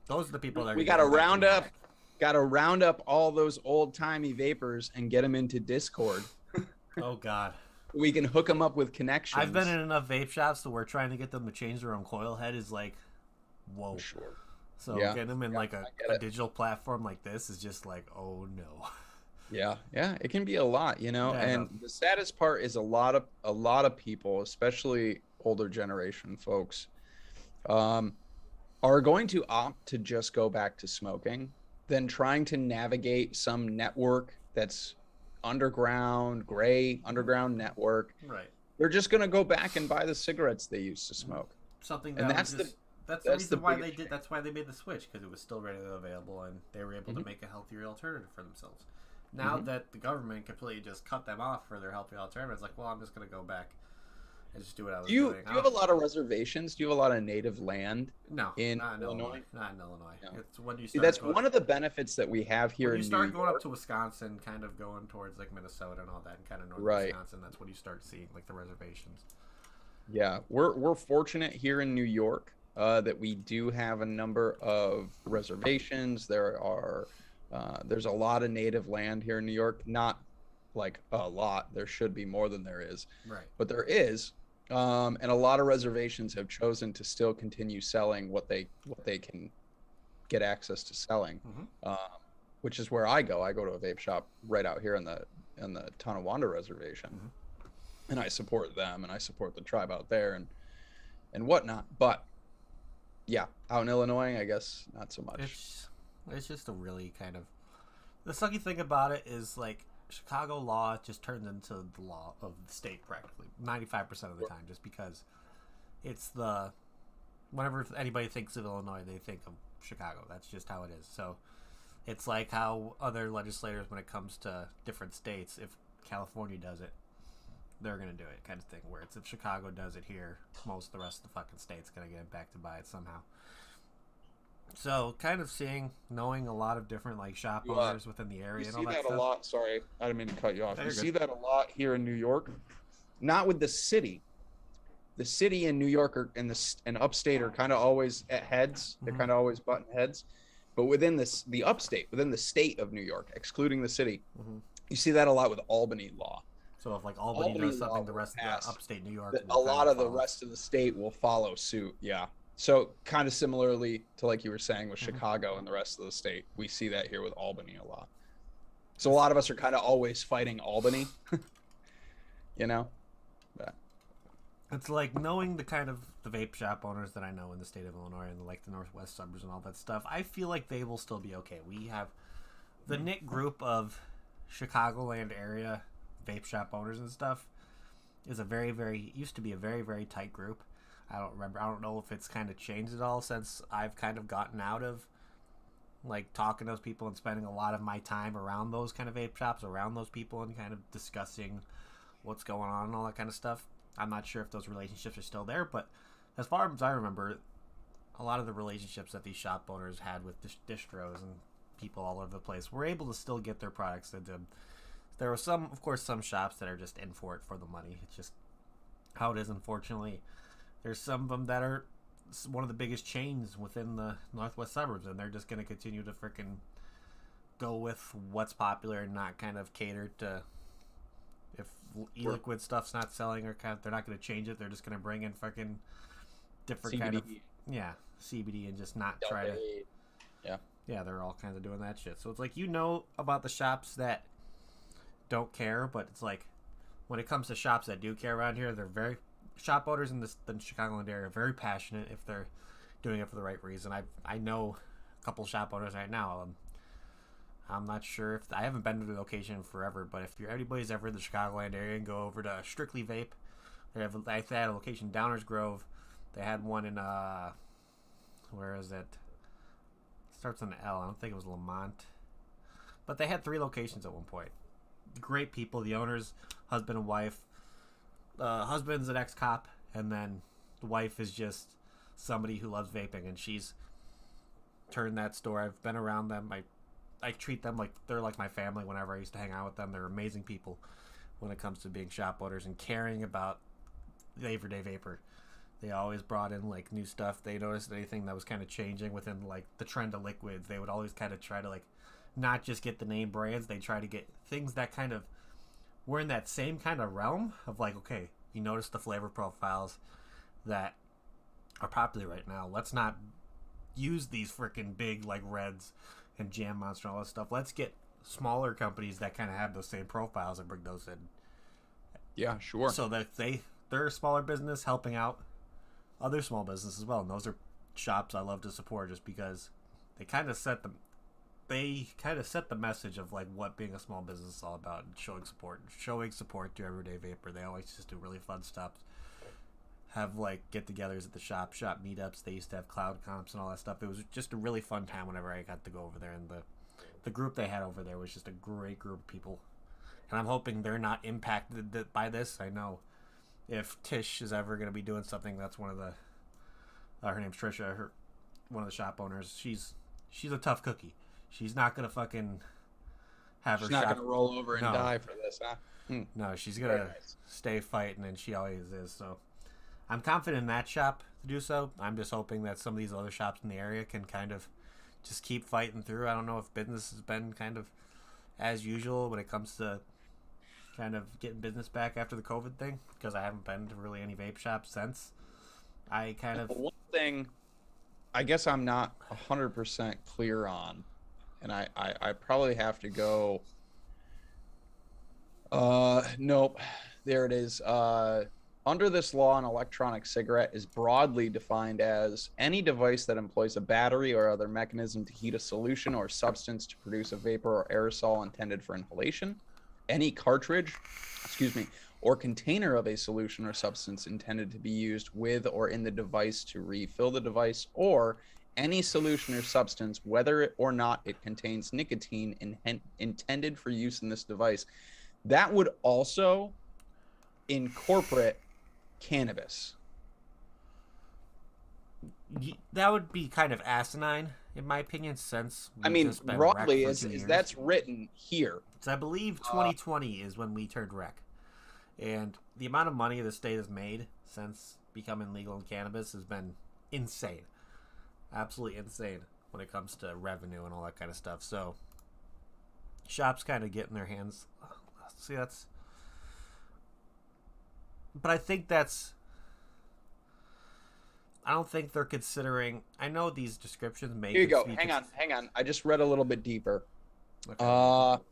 Those are the people that we got to round up all those old-timey vapors and get them into Discord. Oh God. We can hook them up with connections. I've been in enough vape shops to where trying to get them to change their own coil head is like, whoa. Sure. So getting them in like a digital platform like this is just like, oh no. Yeah, it can be a lot, you know. And the saddest part is a lot of people, especially older generation folks, are going to opt to just go back to smoking than trying to navigate some network that's underground network. Right. They're just going to go back and buy the cigarettes they used to smoke. Something that that's the reason why they did. That's why they made the switch, because it was still readily available and they were able to make a healthier alternative for themselves. Now that the government completely just cut them off for their healthy alternative, it's like, well, I'm just going to go back and just do what I was Do you doing. have a lot of reservations? Do you have a lot of native land? No, in not in Illinois? Not in Illinois. No. It's when you See, start. that's going, one of the benefits that we have here when in you start New going York. up to Wisconsin, kind of going towards like Minnesota and all that, and kind of northern Right. Wisconsin. That's when you start seeing like the reservations. Yeah, we're fortunate here in New York that we do have a number of reservations. There's a lot of native land here in New York. Not like a lot. There should be more than there is, Right. but there is. And a lot of reservations have chosen to still continue selling what they can get access to selling, which is where I go. I go to a vape shop right out here in the Tonawanda reservation, and I support them and I support the tribe out there and whatnot. But yeah, out in Illinois, I guess not so much. It's just a really kind of the sucky thing about it is like Chicago law just turns into the law of the state practically 95% of the time, just because it's whenever anybody thinks of Illinois, they think of Chicago. That's just how it is. So it's like how other legislators, when it comes to different states, if California does it, they're gonna do it, kind of thing. Where it's if Chicago does it here, most of the rest of the fucking state's gonna get impacted by it somehow. So, kind of knowing a lot of different like shop owners within the area and all that You see that stuff. a lot. Sorry, I didn't mean to cut you off. No, You you're see good. that a lot here in New York. Not with the city. The city and New York and upstate are kind of always at heads. They're kind of always button heads. But within the upstate, within the state of New York, excluding the city, you see that a lot with Albany law. So if like Albany does something, the rest of the upstate New York, A lot of the rest of the state will follow suit. Yeah. So kind of similarly to like you were saying with Chicago and the rest of the state, we see that here with Albany a lot. So a lot of us are kind of always fighting Albany, you know. But it's like knowing the kind of the vape shop owners that I know in the state of Illinois and like the northwest suburbs and all that stuff. I feel like they will still be okay. We have the knit group of Chicagoland area vape shop owners and stuff is used to be a very, very tight group. I don't know if it's kind of changed at all since I've kind of gotten out of like talking to those people and spending a lot of my time around those kind of vape shops, around those people, and kind of discussing what's going on and all that kind of stuff. I'm not sure if those relationships are still there, but as far as I remember, a lot of the relationships that these shop owners had with distros and people all over the place were able to still get their products into them. There were of course, some shops that are just in for it for the money. It's just how it is, unfortunately. There's some of them that are one of the biggest chains within the northwest suburbs, and they're just going to continue to freaking go with what's popular and not kind of cater to if e-liquid stuff's not selling or kind of, they're not going to change it. They're just going to bring in freaking different CBD. kind of CBD and just not try to. Yeah, they're all kinds of doing that shit. So it's like about the shops that don't care, but it's like when it comes to shops that do care around here, they're very shop owners in the Chicagoland area are very passionate if they're doing it for the right reason. I know a couple shop owners right now. I'm not sure if I haven't been to the location in forever, but if anybody's ever in the Chicagoland area and go over to Strictly Vape, they had a location Downers Grove. They had one in where is it? Starts on an L. I don't think it was Lamont, but they had 3 locations at one point. Great people. The owners, husband and wife. Husband's an ex-cop, and then the wife is just somebody who loves vaping, and she's turned that store. I've been around them. I treat them like they're like my family whenever I used to hang out with them. They're amazing people when it comes to being shop owners and caring about the everyday vapor. They always brought in like new stuff. They noticed anything that was kind of changing within like the trend of liquids. They would always kind of try to like not just get the name brands. They try to get things that kind of we're in that same kind of realm of like, okay, you notice the flavor profiles that are popular right now. Let's not use these freaking big like Reds and Jam Monster and all that stuff. Let's get smaller companies that kind of have those same profiles and bring those in. Yeah, sure. So that they're a smaller business helping out other small businesses as well. And those are shops I love to support just because they kind of set the message of like what being a small business is all about, and showing support to everyday vapor. They always just do really fun stuff, have like get-togethers at the shop meetups. They used to have cloud comps and all that stuff. It was just a really fun time whenever I got to go over there, and the group they had over there was just a great group of people, and I'm hoping they're not impacted by this. I know if Tish is ever going to be doing something, that's one of the her name's Trisha, one of the shop owners. She's a tough cookie. She's not going to fucking have She's her not shop. going to roll over and die for this, huh? No, she's going to stay fighting, and she always is. So I'm confident in that shop to do so. I'm just hoping that some of these other shops in the area can kind of just keep fighting through. I don't know if business has been kind of as usual when it comes to kind of getting business back after the COVID thing, because I haven't been to really any vape shops since. I kind of... One thing I guess I'm not 100% clear on, and I probably have to go... Nope. There it is. Under this law, an electronic cigarette is broadly defined as any device that employs a battery or other mechanism to heat a solution or substance to produce a vapor or aerosol intended for inhalation. Any cartridge, or container of a solution or substance intended to be used with or in the device to refill the device, or any solution or substance, whether or not it contains nicotine intended for use in this device. That would also incorporate cannabis. That would be kind of asinine, in my opinion, since I mean, broadly, is that's written here. So I believe 2020 is when we turned rec. And the amount of money the state has made since becoming legal in cannabis has been insane. Absolutely insane when it comes to revenue and all that kind of stuff. So shops kind of getting their hands... See, that's... But I think that's... I don't think they're considering... I know these descriptions make... Here you go. Hang on. I just read a little bit deeper. Okay.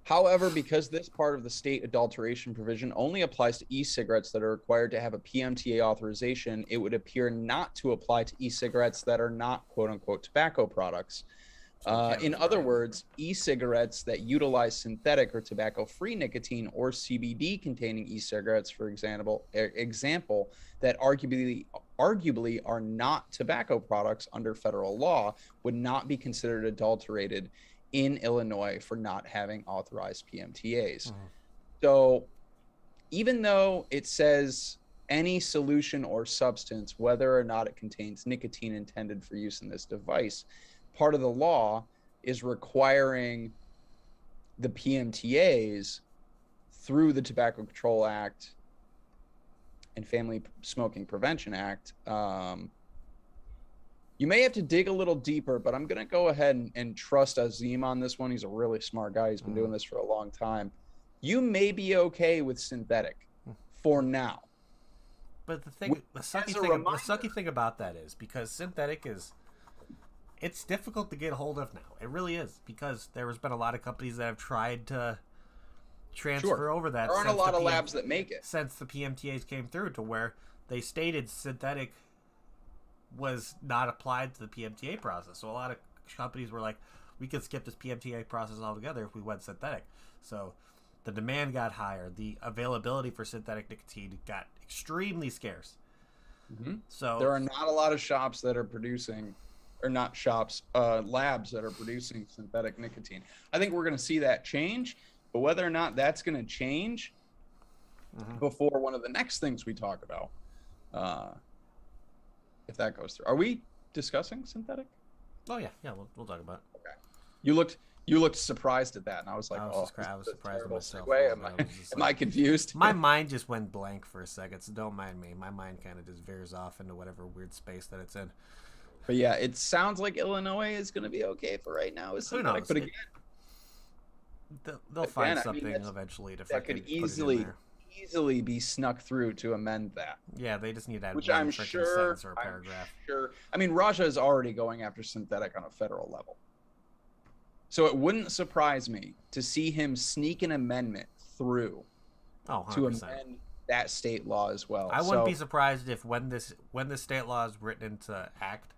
However, because this part of the state adulteration provision only applies to e-cigarettes that are required to have a PMTA authorization, it would appear not to apply to e-cigarettes that are not quote-unquote tobacco products. In other words, e-cigarettes that utilize synthetic or tobacco-free nicotine or CBD-containing e-cigarettes, for example, that arguably are not tobacco products under federal law, would not be considered adulterated in Illinois for not having authorized PMTAs. So even though it says any solution or substance, whether or not it contains nicotine intended for use in this device, part of the law is requiring the PMTAs through the Tobacco Control Act and Family Smoking Prevention Act. You may have to dig a little deeper, but I'm going to go ahead and trust Azim on this one. He's a really smart guy. He's been doing this for a long time. You may be okay with synthetic for now. But the sucky thing about that is because synthetic is... It's difficult to get a hold of now. It really is, because there has been a lot of companies that have tried to transfer over that. There aren't a lot of labs that make it. Since the PMTAs came through, to where they stated synthetic was not applied to the PMTA process. So a lot of companies were like, we could skip this PMTA process altogether if we went synthetic. So the demand got higher. The availability for synthetic nicotine got extremely scarce. So there are not a lot of shops that are producing... or not shops, labs that are producing synthetic nicotine. I think we're going to see that change, but whether or not that's going to change before one of the next things we talk about, if that goes through. Are we discussing synthetic? Oh yeah, we'll talk about it. Okay. You looked surprised at that, and I was like, I was surprised at myself. Am I confused? My mind just went blank for a second, so don't mind me. My mind kind of just veers off into whatever weird space that it's in. But yeah, it sounds like Illinois is going to be okay for right now. Who knows? But again, they'll find something eventually to that could easily be snuck through to amend that. Yeah, they just need that. Which I'm sure. Sentence or a paragraph. I mean, Raja is already going after synthetic on a federal level, so it wouldn't surprise me to see him sneak an amendment through to amend that state law as well. I wouldn't be surprised if when the state law is written into act,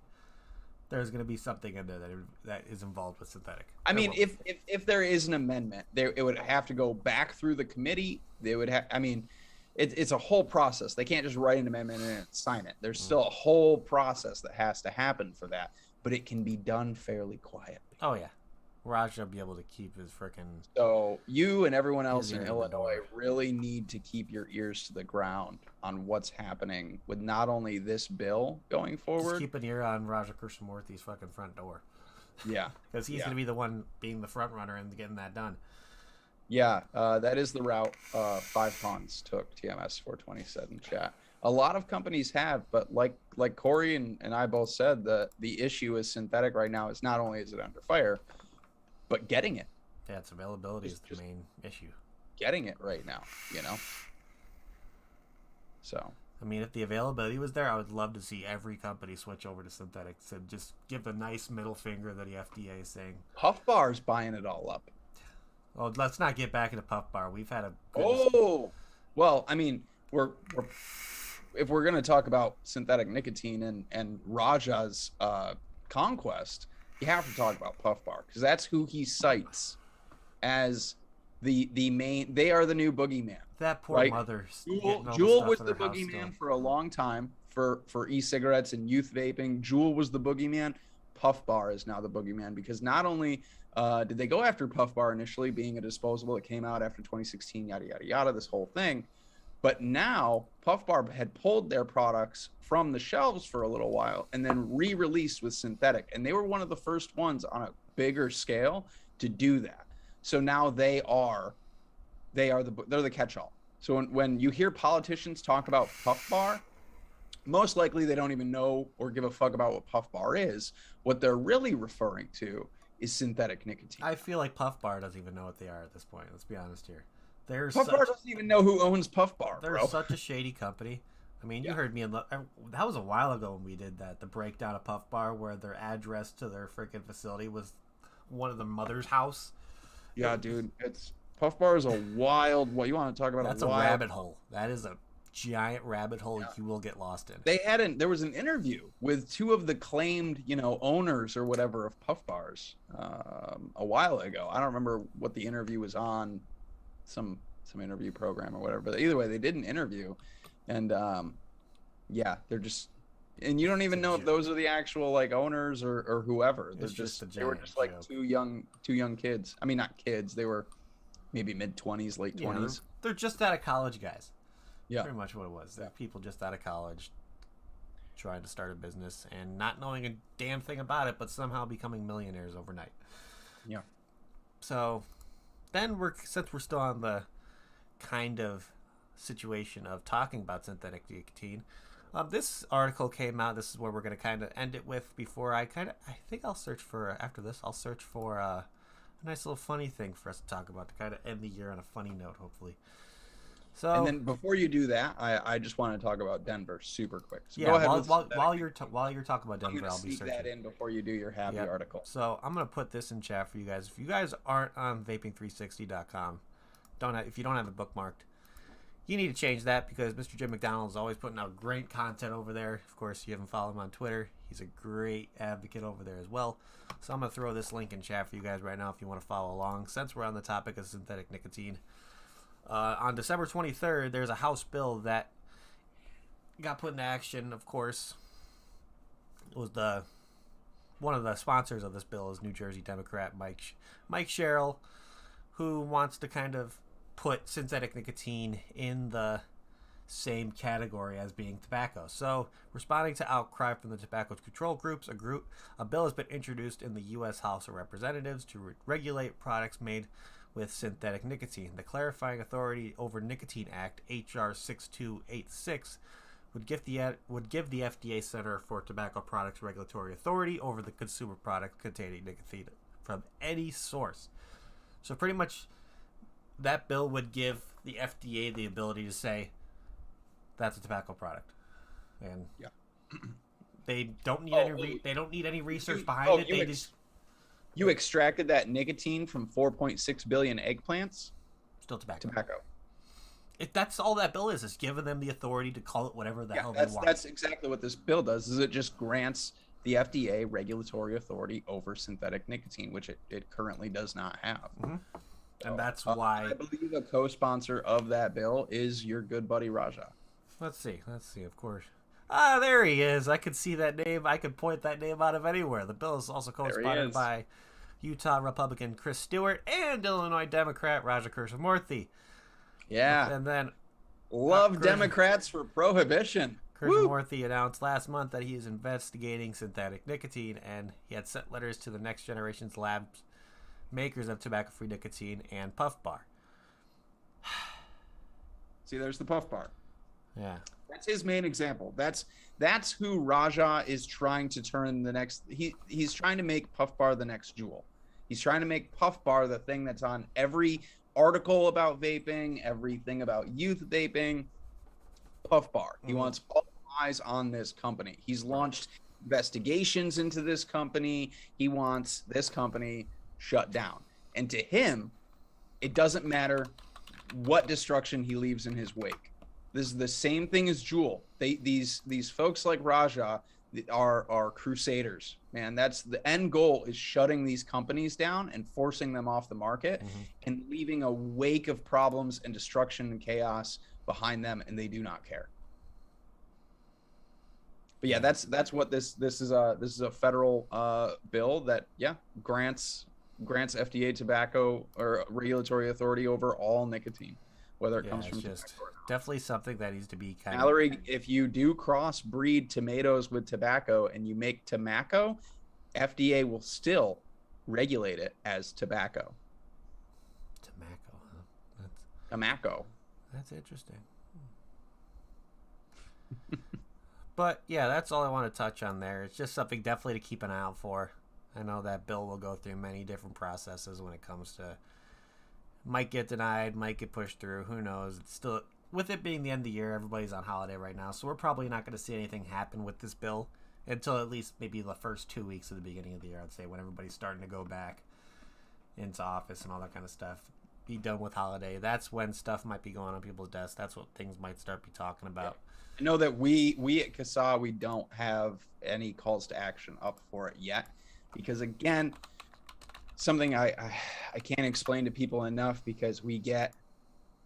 there's going to be something in there that is involved with synthetic. I mean, if there is an amendment, it would have to go back through the committee. They would have. I mean, it's a whole process. They can't just write an amendment and sign it. There's still a whole process that has to happen for that. But it can be done fairly quietly. Oh yeah, Raja will be able to keep his freaking. So you and everyone else in ear to the Illinois door. really need to keep your ears to the ground on what's happening with not only this bill going Just forward. keep an ear on Raja Krishnamurthy's fucking front door. Yeah. Because he's Yeah. going to be the one being the front runner and getting that done. Yeah, that is the route 5 Pawns took. TMS 420 said in chat. A lot of companies have, but like Corey and I both said, the issue with synthetic right now is not only is it under fire, but getting it. Yeah, its availability is the Just- main issue. Getting it right now, you know? So, I mean, if the availability was there, I would love to see every company switch over to synthetics and just give the nice middle finger that the FDA is saying. Puff Bar's buying it all up. Oh, let's not get back into Puff Bar. We've had a Oh, well, I mean, if we're gonna talk about synthetic nicotine and Raja's conquest, you have to talk about Puff Bar because that's who he cites as the main. They are the new boogeyman. that poor right? mother. Juul was the boogeyman for a long time for e-cigarettes and youth vaping. Juul was the boogeyman. Puff Bar is now the boogeyman because not only did they go after Puff Bar initially being a disposable that came out after 2016, yada, yada, yada, this whole thing. But now Puff Bar had pulled their products from the shelves for a little while and then re-released with synthetic. And they were one of the first ones on a bigger scale to do that. So now they're the catch-all. So when you hear politicians talk about Puff Bar, most likely they don't even know or give a fuck about what Puff Bar is. What they're really referring to is synthetic nicotine. I feel like Puff Bar doesn't even know what they are at this point. Let's be honest here. Puff Bar doesn't even know who owns Puff Bar, They're bro. such a shady company. I mean, you Yeah. heard me. That was a while ago when we did that. The breakdown of Puff Bar, where their address to their freaking facility was one of the mother's house. Yeah, dude, Puff Bar is a wild. What you want to talk about? That's a rabbit hole. That is a giant rabbit hole you will get lost in. There was an interview with 2 of the claimed, owners or whatever of Puff Bars a while ago. I don't remember what the interview was on, some interview program or whatever. But either way, they did an interview, and yeah, they're just, and you don't even know if those are the actual owners or whoever. They're they were just like joke. two young kids. I mean, not kids. They were maybe mid-20s, late 20s. They're just out of college guys. Yeah. Pretty much what it was. They're people just out of college trying to start a business and not knowing a damn thing about it, but somehow becoming millionaires overnight. Yeah. So then since we're still on the kind of situation of talking about synthetic nicotine, this article came out. This is where we're going to kind of end it with. Before I think I'll search for, after this, I'll search for a nice little funny thing for us to talk about to kind of end the year on a funny note, hopefully. So, and then before you do that, I just want to talk about Denver super quick. So yeah, go ahead while you're talking about Denver, I'll be sneak searching that in before you do your happy article. So I'm gonna put this in chat for you guys. If you guys aren't on vaping360.com, if you don't have it bookmarked, you need to change that because Mr. Jim McDonald is always putting out great content over there. Of course, you haven't followed him on Twitter. He's a great advocate over there as well. So I'm gonna throw this link in chat for you guys right now if you want to follow along. Since we're on the topic of synthetic nicotine. On December 23rd, there's a House bill that got put into action. Of course, it was one of the sponsors of this bill is New Jersey Democrat Mike Sherrill, who wants to kind of put synthetic nicotine in the same category as being tobacco. So, responding to outcry from the tobacco control groups, a bill has been introduced in the U.S. House of Representatives to regulate products made with synthetic nicotine. The Clarifying Authority Over Nicotine Act, H.R. 6286, would give the FDA Center for Tobacco Products Regulatory Authority over the consumer product containing nicotine from any source. So pretty much that bill would give the FDA the ability to say that's a tobacco product. And yeah. They don't need any research behind it. You extracted that nicotine from 4.6 billion eggplants? Still tobacco. That's all that bill is giving them the authority to call it whatever the hell they want. That's exactly what this bill does, is it just grants the FDA regulatory authority over synthetic nicotine, which it currently does not have. Mm-hmm. And that's why... I believe a co-sponsor of that bill is your good buddy Raja. Let's see, of course. Ah, there he is. I could see that name. I could point that name out of anywhere. The bill is also co-sponsored by Utah Republican Chris Stewart and Illinois Democrat Raja Krishnamurthy. Yeah. And then Love Democrats for prohibition. Krishnamurthy announced last month that he is investigating synthetic nicotine, and he had sent letters to the Next Generation's Labs makers of tobacco-free nicotine and Puff Bar. See, there's the Puff Bar. Yeah. That's his main example. That's who Raja is trying to turn the next. He's trying to make Puff Bar the next Juul. He's trying to make Puff Bar the thing that's on every article about vaping, everything about youth vaping. Puff Bar. He wants all eyes on this company. He's launched investigations into this company. He wants this company shut down. And to him, it doesn't matter what destruction he leaves in his wake. This is the same thing as Juul. These folks like Raja are crusaders, man. That's the end goal, is shutting these companies down and forcing them off the market and leaving a wake of problems and destruction and chaos behind them, and they do not care. But yeah, that's what this is a federal bill that grants FDA tobacco or regulatory authority over all nicotine, whether it comes from just definitely something that needs to be kind Mallory, if you do crossbreed tomatoes with tobacco and you make tobacco, FDA will still regulate it as tobacco. Tobacco, huh? Tobacco. That's interesting. But yeah, that's all I want to touch on there. It's just something definitely to keep an eye out for. I know that bill will go through many different processes when it comes to, might get denied, might get pushed through, who knows. It's still, with it being the end of the year, everybody's on holiday right now, so we're probably not going to see anything happen with this bill until at least maybe the first 2 weeks of the beginning of the year, I'd say, when everybody's starting to go back into office and all that kind of stuff. Be done with holiday. That's when stuff might be going on people's desks. That's what things might start be talking about. I know that we at CASA, we don't have any calls to action up for it yet, because again, something I can't explain to people enough, because we get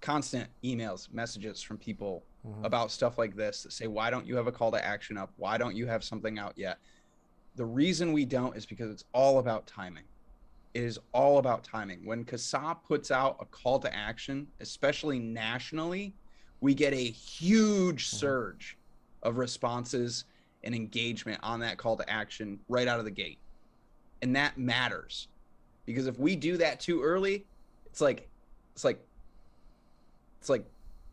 constant emails, messages from people about stuff like this that say, why don't you have a call to action up? Why don't you have something out yet? The reason we don't is because it's all about timing. It is all about timing. When CASA puts out a call to action, especially nationally, we get a huge surge of responses and engagement on that call to action right out of the gate. And that matters, because if we do that too early, it's like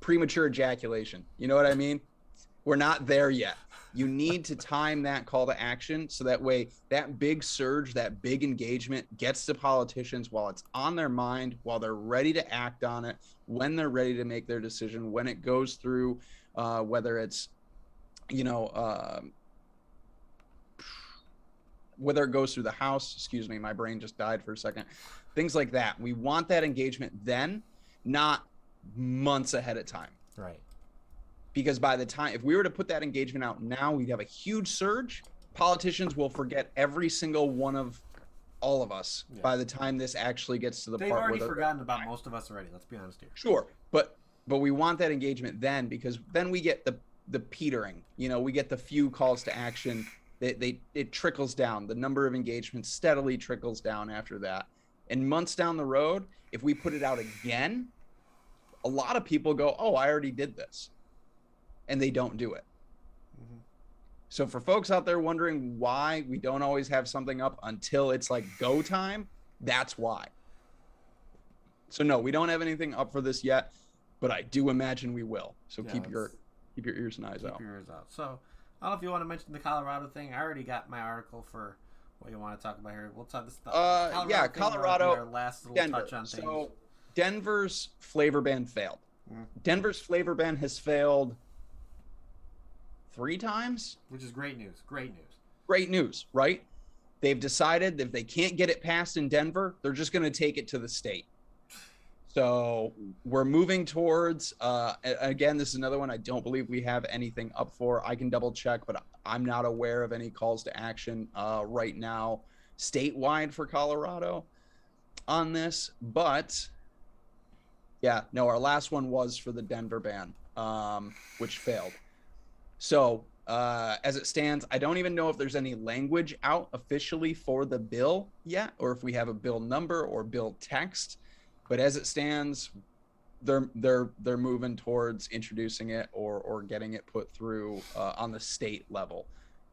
premature ejaculation. You know what I mean? We're not there yet. You need to time that call to action so that way that big surge, that big engagement gets to politicians while it's on their mind, while they're ready to act on it, when they're ready to make their decision, when it goes through, whether it's, whether it goes through the House. Excuse me, my brain just died for a second. Things like that. We want that engagement then, not months ahead of time. Right. Because by the time, if we were to put that engagement out now, we'd have a huge surge. Politicians will forget every single one of all of us by the time this actually gets to the They've part where already forgotten about most of us already. Let's be honest here. Sure, but we want that engagement then, because then we get the petering. We get the few calls to action. It trickles down. The number of engagements steadily trickles down after that. And months down the road, if we put it out again, a lot of people go, "Oh, I already did this." And they don't do it. So for folks out there wondering why we don't always have something up until it's like go time, that's why. So no, we don't have anything up for this yet, but I do imagine we will. So keep your ears and eyes out. Keep your ears out. So I don't know if you want to mention the Colorado thing. I already got my article for what you want to talk about here. We'll talk this stuff. Colorado. Our last little Denver. touch on things. So Denver's flavor ban failed. Denver's flavor ban has failed 3 times, which is great news. Great news, right? They've decided that if they can't get it passed in Denver, they're just going to take it to the state. So we're moving towards, again, this is another one I don't believe we have anything up for. I can double check, but I'm not aware of any calls to action right now statewide for Colorado on this. But yeah, no, our last one was for the Denver ban, which failed. So As it stands, I don't even know if there's any language out officially for the bill yet, or if we have a bill number or bill text. But as it stands, they're moving towards introducing it or getting it put through on the state level.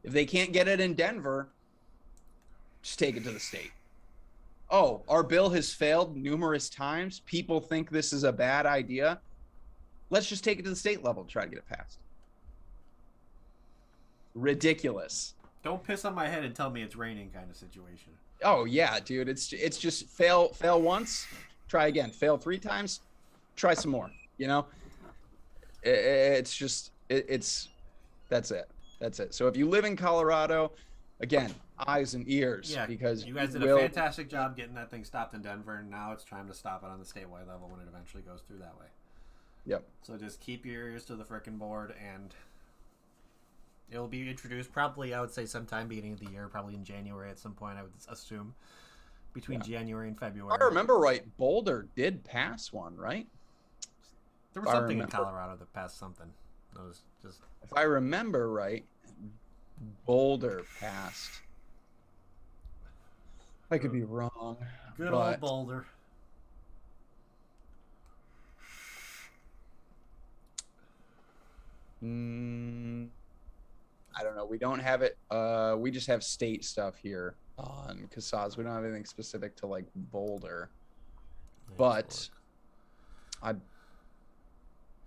If they can't get it in Denver, just take it to the state. Oh, our bill has failed numerous times. People think this is a bad idea. Let's just take it to the state level and try to get it passed. Ridiculous. Don't piss on my head and tell me it's raining kind of situation. Oh yeah, dude. It's just fail once, try again. Fail 3 times, try some more. You know, it's that's it. That's it. So if you live in Colorado, again, eyes and ears. Yeah, because you guys did a fantastic job getting that thing stopped in Denver, and now it's time to stop it on the statewide level when it eventually goes through that way. Yep. So just keep your ears to the frickin' board, and it'll be introduced probably, I would say, sometime beginning of the year, probably in January at some point, I would assume, between January and February. If I remember right, Boulder did pass one, right? There was something in Colorado that passed something. It was just... If I remember right, Boulder passed. I could be wrong. Good old Boulder. I don't know. We don't have it. We just have state stuff here on Casas. We don't have anything specific to like Boulder. But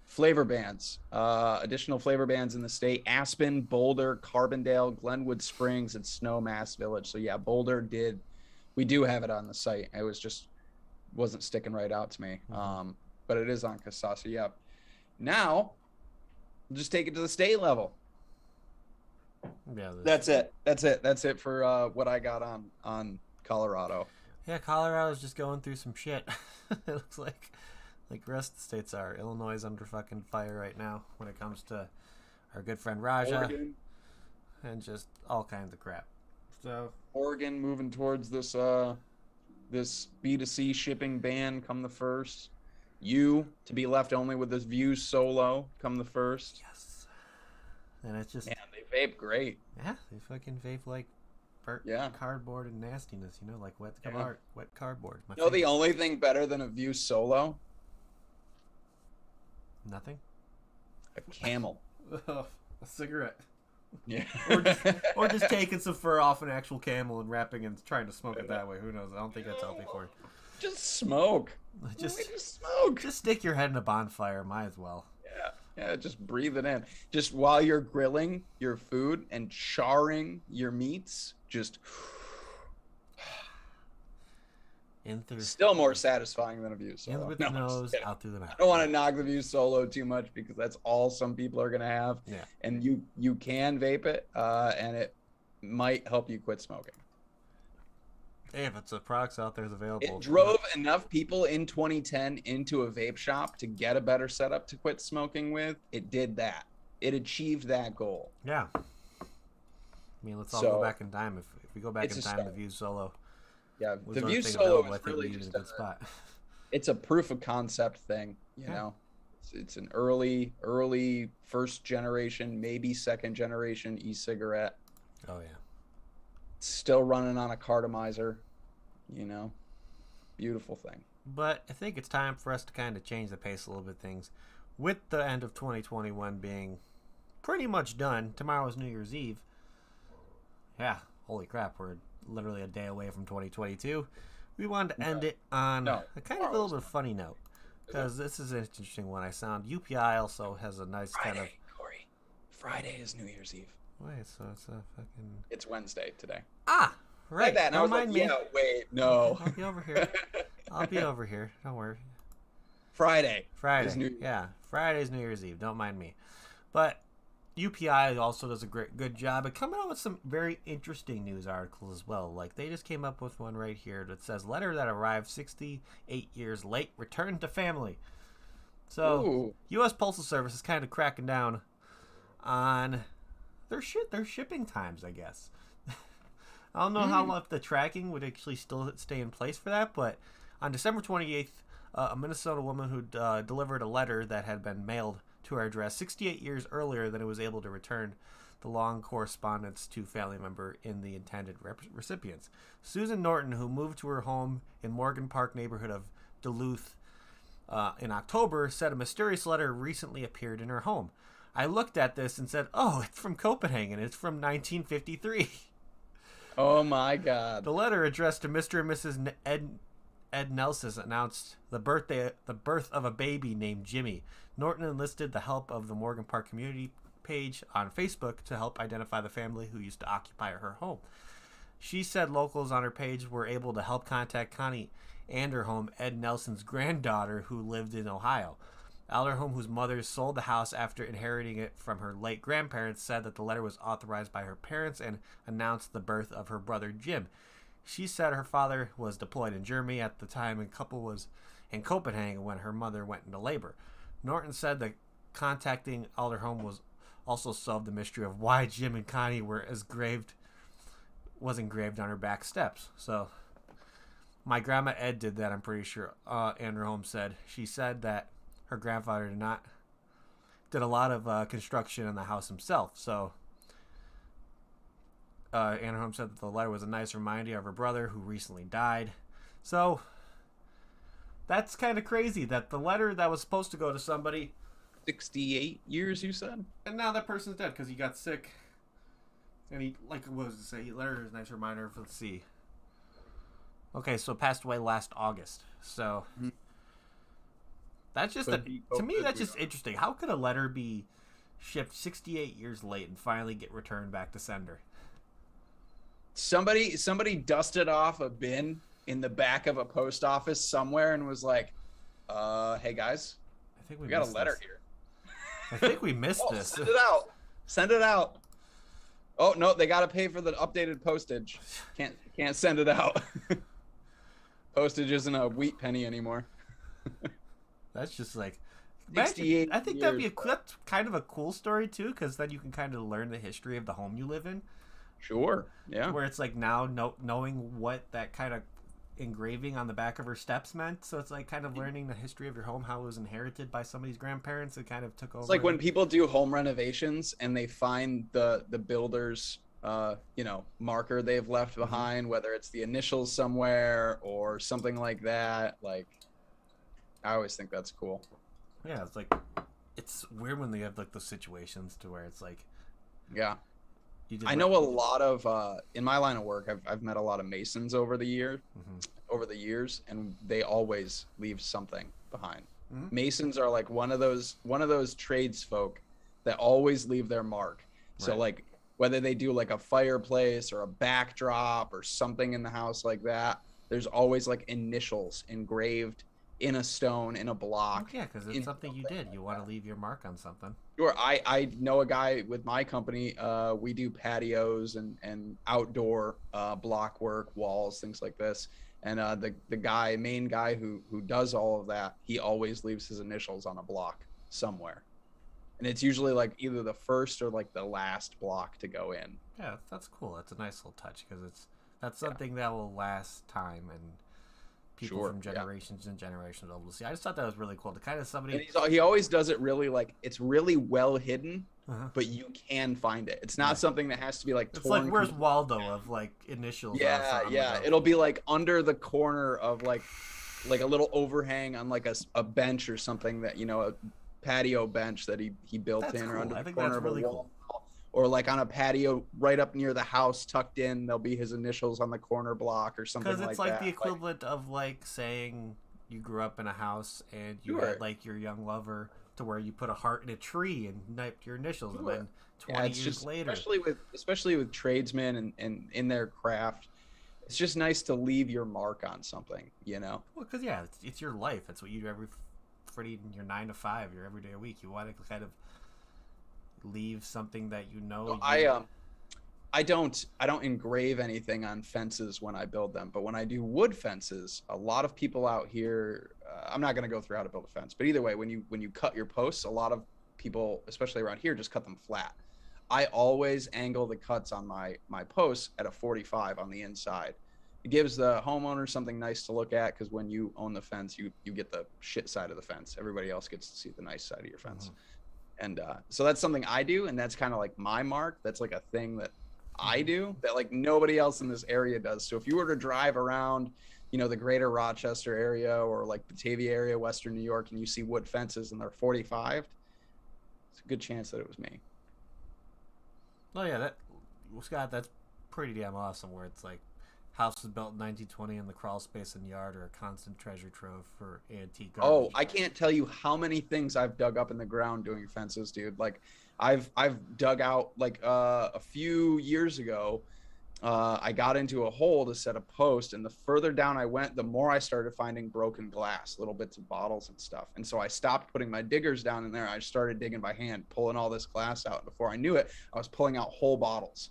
flavor bans. Additional flavor bans in the state: Aspen, Boulder, Carbondale, Glenwood Springs, and Snowmass Village. So yeah, Boulder did. We do have it on the site. It was just wasn't sticking right out to me. But it is on Casas. So yeah. Now, we'll just take it to the state level. Yeah, That's it for what I got on Colorado. Yeah, Colorado's just going through some shit. It looks like the rest of the states are. Illinois is under fucking fire right now when it comes to our good friend Raja. Oregon. And just all kinds of crap. So Oregon moving towards this this B2C shipping ban come the 1st. You to be left only with this View Solo come the 1st. yes, and it's just they vape great. yeah, they fucking vape like burnt cardboard and nastiness, you know, like wet cardboard. You know the only thing better than a View Solo? Nothing. A Camel. A cigarette. Yeah. or just taking some fur off an actual camel and wrapping and trying to smoke it that way. Who knows? I don't think that's healthy for you. Just smoke. Just smoke. Just stick your head in a bonfire. Might as well. Yeah, just breathe it in. Just while you're grilling your food and charring your meats, just in through. Still more satisfying than a View Solo. In with the nose, out through the mouth. I don't want to knock the View Solo too much because that's all some people are gonna have. Yeah. And you can vape it, and it might help you quit smoking. Hey, if it's a products out there is available. It drove enough people in 2010 into a vape shop to get a better setup to quit smoking with. It did that. It achieved that goal. Yeah. I mean, let's all go back in time. If we go back in time, the View Solo. Yeah, was the our View thing Solo available. is I think really we just needed a good spot. It's a proof of concept thing, you know. It's an early first generation, maybe second generation e-cigarette. Oh yeah. Still running on a cartomizer, you know. Beautiful thing. But I think it's time for us to kind of change the pace a little bit. Things with the end of 2021 being pretty much done. Tomorrow's New Year's Eve. Yeah, holy crap, we're literally a day away from 2022. We wanted to end it on a kind of a little bit funny note, because this is an interesting one I found. UPI also has a nice kind of... Corey, Friday is New Year's Eve. Wait, so it's a fucking... It's Wednesday today. Ah, right. That, Don't mind me. Yeah, wait, no. I'll be over here. I'll be over here. Don't worry. Friday. Friday. Yeah, Friday's New Year's Eve. Don't mind me. But UPI also does a good job at coming out with some very interesting news articles as well. Like, they just came up with one right here that says, letter that arrived 68 years late, returned to family. So, U.S. Postal Service is kind of cracking down on their shipping times, I guess. I don't know how long the tracking would actually still stay in place for that, but on December 28th, a Minnesota woman who delivered a letter that had been mailed to our address 68 years earlier than it was able to return the long correspondence to family member in the intended recipients. Susan Norton, who moved to her home in Morgan Park neighborhood of Duluth in October, said a mysterious letter recently appeared in her home. I looked at this and said, oh, it's from Copenhagen. It's from 1953. Oh, my God. The letter addressed to Mr. and Mrs. Ed Nelson announced the birth of a baby named Jimmy. Norton enlisted the help of the Morgan Park community page on Facebook to help identify the family who used to occupy her home. She said locals on her page were able to help contact Connie and her home, Ed Nelson's granddaughter, who lived in Ohio. Alderholm, whose mother sold the house after inheriting it from her late grandparents, said that the letter was authorized by her parents and announced the birth of her brother Jim. She said her father was deployed in Germany at the time and couple was in Copenhagen when her mother went into labor. Norton said that contacting Alderholm was also solved the mystery of why Jim and Connie was engraved on her back steps. So, my grandma Ed did that, I'm pretty sure. Alderholm said. She said that her grandfather did a lot of construction in the house himself. So, Alderholm said that the letter was a nice reminder of her brother who recently died. So, that's kind of crazy that the letter that was supposed to go to somebody 68 years, you said? and now that person's dead because he got sick. And he, like, what was it say? Letter is a nice reminder. Let's see. Okay, so passed away last August. So, that's just, to me, that's just interesting. How could a letter be shipped 68 years late and finally get returned back to sender? Somebody dusted off a bin in the back of a post office somewhere and was like, hey guys, I think we got a letter here. I think we missed this. Send it out. Oh no, they got to pay for the updated postage. Can't send it out. Postage isn't a wheat penny anymore. That's just like 68 I think that's kind of a cool story too, because then you can kind of learn the history of the home you live in. Sure. Yeah. Where it's like now knowing what that kind of engraving on the back of her steps meant. So it's like kind of learning the history of your home, how it was inherited by somebody's grandparents and kind of took over. It's like when people do home renovations and they find the builder's marker they've left behind, whether it's the initials somewhere or something like that. Like, I always think that's cool. Yeah, it's weird when they have like those situations to where it's like, yeah. I know a lot of in my line of work. I've met a lot of Masons over the years, and they always leave something behind. Masons are like one of those tradesfolk that always leave their mark. So like whether they do like a fireplace or a backdrop or something in the house like that, there's always like initials engraved in a stone, in a block. Yeah, because it's something you did. You want to leave your mark on something. Sure. I know a guy with my company. We do patios and outdoor block work, walls, things like this. And the main guy who does all of that, he always leaves his initials on a block somewhere. And it's usually like either the first or like the last block to go in. Yeah, that's cool. That's a nice little touch because that's something that will last time and people from generations and generations will see. I just thought that was really cool. To kind of somebody. And he always does it really like it's really well hidden, but you can find it. It's not something that has to be like. It's like where's Waldo of like initials. Yeah. It'll be like under the corner of like a little overhang on like a bench or something that a patio bench that he built that's in, cool. or under I the think corner that's of really a wall. cool. Or like on a patio right up near the house, tucked in, there'll be his initials on the corner block or something like that. Because it's like the equivalent of like saying you grew up in a house and you had like your young lover to where you put a heart in a tree and typed your initials, and then 20 years later. Especially with tradesmen and in their craft, it's just nice to leave your mark on something, Well, because it's your life. That's what you do for your 9 to 5, your everyday week. You want to kind of leave something that I don't engrave anything on fences when I build them, but when I do wood fences, a lot of people out here, I'm not going to go through how to build a fence, but either way, when you cut your posts, a lot of people, especially around here, just cut them flat. I always angle the cuts on my posts at a 45 on the inside. It gives the homeowner something nice to look at, because when you own the fence, you get the shit side of the fence. Everybody else gets to see the nice side of your fence. And so that's something I do, and that's kind of like my mark. That's like a thing that I do that like nobody else in this area does. So if you were to drive around, you know, the greater Rochester area or like Batavia area, Western New York, and you see wood fences and they're 45, it's a good chance that it was me. Oh yeah, Scott, that's pretty damn awesome. Where it's like, house was built in 1920 in the crawl space and yard, or a constant treasure trove for antique garbage. Oh, I can't tell you how many things I've dug up in the ground doing fences, dude. Like I've dug out like a few years ago. I got into a hole to set a post, and the further down I went, the more I started finding broken glass, little bits of bottles and stuff. And so I stopped putting my diggers down in there. I started digging by hand, pulling all this glass out. Before I knew it, I was pulling out whole bottles,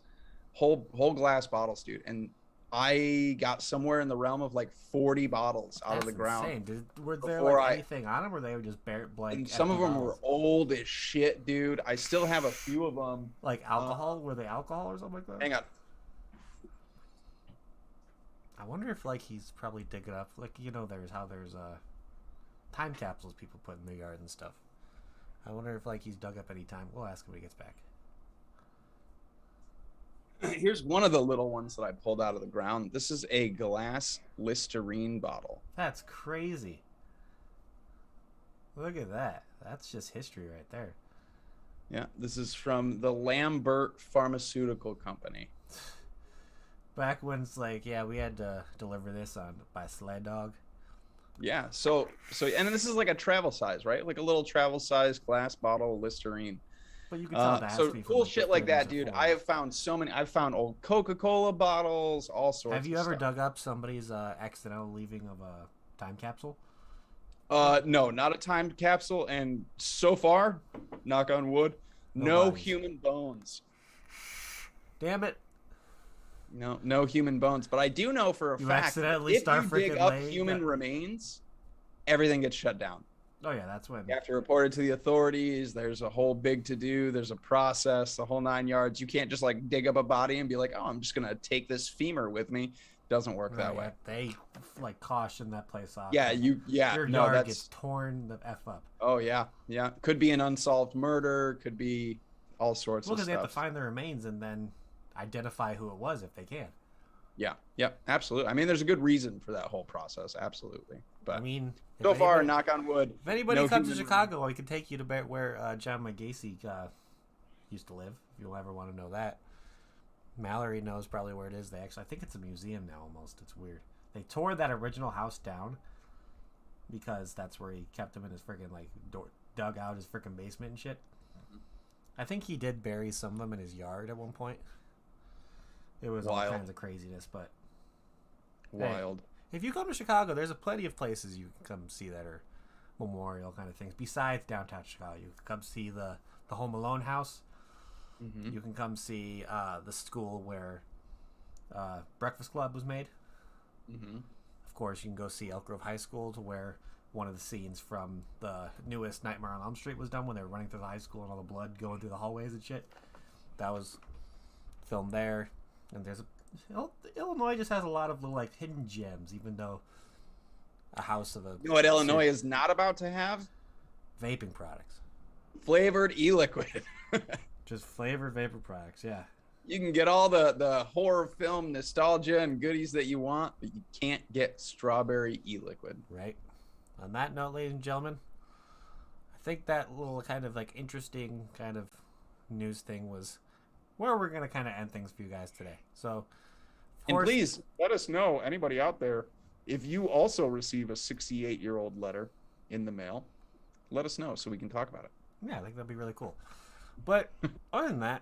whole glass bottles, dude. And I got somewhere in the realm of like 40 bottles out of the ground. Insane. Were there like anything on them, or they were just blank? And some of them were old as shit, dude. I still have a few of them. Like alcohol? Were they alcohol or something like that? Hang on. I wonder if like he's probably digging up, like, you know, there's time capsules people put in their yard and stuff. I wonder if like he's dug up any time. We'll ask him when he gets back. Here's one of the little ones that I pulled out of the ground. This is a glass Listerine bottle. That's crazy. Look at that. That's just history right there. Yeah, this is from the Lambert Pharmaceutical Company. Back when it's like, yeah, we had to deliver this by sled dog. Yeah, so and this is like a travel size, right? Like a little travel size glass bottle of Listerine. But you can tell that. So cool shit like that, dude. I have found so many. I've found old Coca-Cola bottles, all sorts. Have you of ever stuff. dug up somebody's accidental leaving of a time capsule? No, not a time capsule. And so far, knock on wood, no human bones. Damn it. No human bones. But I do know for a fact, accidentally if start you dig up human remains, everything gets shut down. Oh yeah, that's when you have to report it to the authorities. There's a whole big to-do. There's a process, the whole 9 yards. You can't just like dig up a body and be like, oh, I'm just gonna take this femur with me. Doesn't work that way. They like caution that place off. Yeah, your yard gets torn the F up. Oh yeah. Could be an unsolved murder. Could be all sorts of stuff. Well, they have to find the remains and then identify who it was if they can. Yeah, absolutely. I mean, there's a good reason for that whole process. Absolutely. But I mean, so far, knock on wood. If anybody comes to Chicago, I can take you to where John Gacy used to live. If you'll ever want to know that. Mallory knows probably where it is. I think it's a museum now almost. It's weird. They tore that original house down because that's where he kept him in his freaking dug out his freaking basement and shit. I think he did bury some of them in his yard at one point. It was all kinds of craziness, but wild. Hey, if you come to Chicago, there's plenty of places you can come see that are memorial kind of things. Besides downtown Chicago, you can come see the Home Alone house. Mm-hmm. You can come see the school where Breakfast Club was made. Mm-hmm. Of course, you can go see Elk Grove High School, to where one of the scenes from the newest Nightmare on Elm Street was done, when they were running through the high school and all the blood going through the hallways and shit. That was filmed there. And Illinois just has a lot of little hidden gems, even though a house of a... You know what Illinois is not about to have? Vaping products. Flavored e-liquid. Just flavored vapor products, yeah. You can get all the horror film nostalgia and goodies that you want, but you can't get strawberry e-liquid. Right. On that note, ladies and gentlemen, I think that little kind of interesting kind of news thing was where we're going to kind of end things for you guys today. So, and please let us know, anybody out there, if you also receive a 68-year-old letter in the mail, let us know so we can talk about it. Yeah, I think that'd be really cool. But other than that,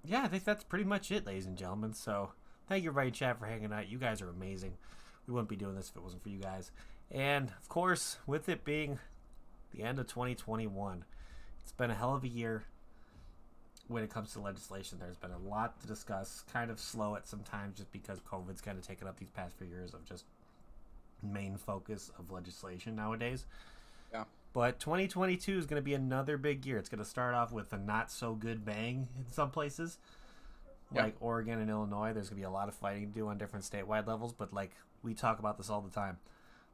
yeah, I think that's pretty much it, ladies and gentlemen. So thank you, everybody in chat, for hanging out. You guys are amazing. We wouldn't be doing this if it wasn't for you guys. And, of course, with it being the end of 2021, it's been a hell of a year. When it comes to legislation, there's been a lot to discuss, kind of slow at some times just because COVID's kind of taken up these past few years of just main focus of legislation nowadays. Yeah. But 2022 is going to be another big year. It's going to start off with a not so good bang in some places, like Oregon and Illinois. There's going to be a lot of fighting to do on different statewide levels, but we talk about this all the time.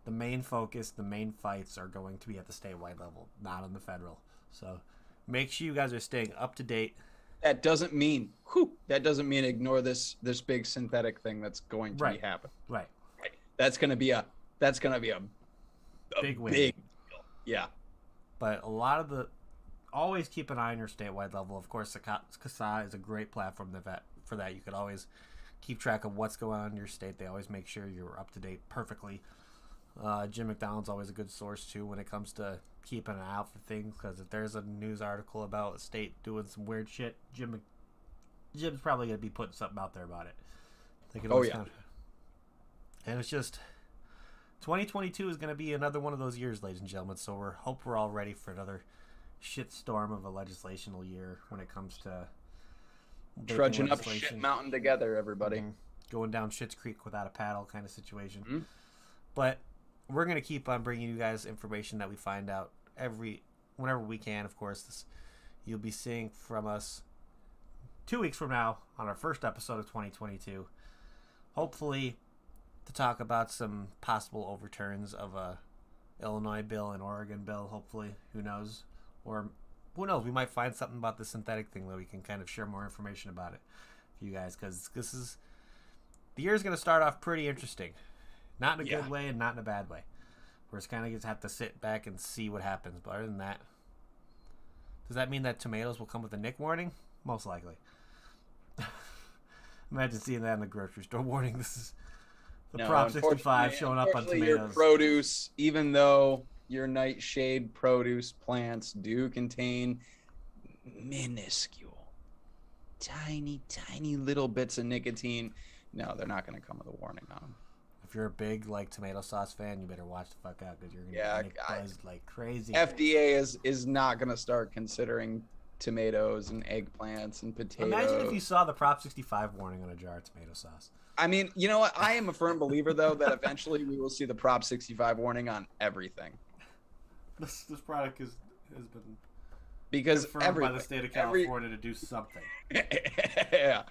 The main focus, the main fights are going to be at the statewide level, not on the federal. So Make sure you guys are staying up to date. That doesn't mean ignore this big synthetic thing that's going to be happening. Right. That's gonna be a big win. Big deal. Yeah. But always keep an eye on your statewide level. Of course, CASA is a great platform for that. You could always keep track of what's going on in your state. They always make sure you're up to date perfectly. Jim McDonald's always a good source too when it comes to keeping an eye out for things, because if there's a news article about a state doing some weird shit, Jim's probably gonna be putting something out there about it. They could always and it's just 2022 is gonna be another one of those years, ladies and gentlemen. So hope we're all ready for another shitstorm of a legislational year when it comes to trudging up shit mountain together, everybody. Going down Shit's Creek without a paddle kind of situation. But we're going to keep on bringing you guys information that we find out whenever we can. Of course, you'll be seeing from us 2 weeks from now on our first episode of 2022. Hopefully to talk about some possible overturns of a Illinois bill and Oregon bill. Hopefully, who knows? Or who knows? We might find something about the synthetic thing that we can kind of share more information about it for you guys, because the year's going to start off pretty interesting. Not in a good way and not in a bad way. We're just kind of just have to sit back and see what happens. But other than that, does that mean that tomatoes will come with a Nick warning? Most likely. Imagine seeing that in the grocery store warning. This is the Prop 65 showing up on tomatoes. Your produce, even though your nightshade produce plants do contain minuscule, tiny little bits of nicotine, no, they're not going to come with a warning on them. If you're a big tomato sauce fan, you better watch the fuck out, because you're gonna get buzzed like crazy. FDA is not gonna start considering tomatoes and eggplants and potatoes. Imagine if you saw the Prop 65 warning on a jar of tomato sauce. I mean, you know what? I am a firm believer though that eventually we will see the Prop 65 warning on everything. This product has been confirmed by the state of California to do something. yeah,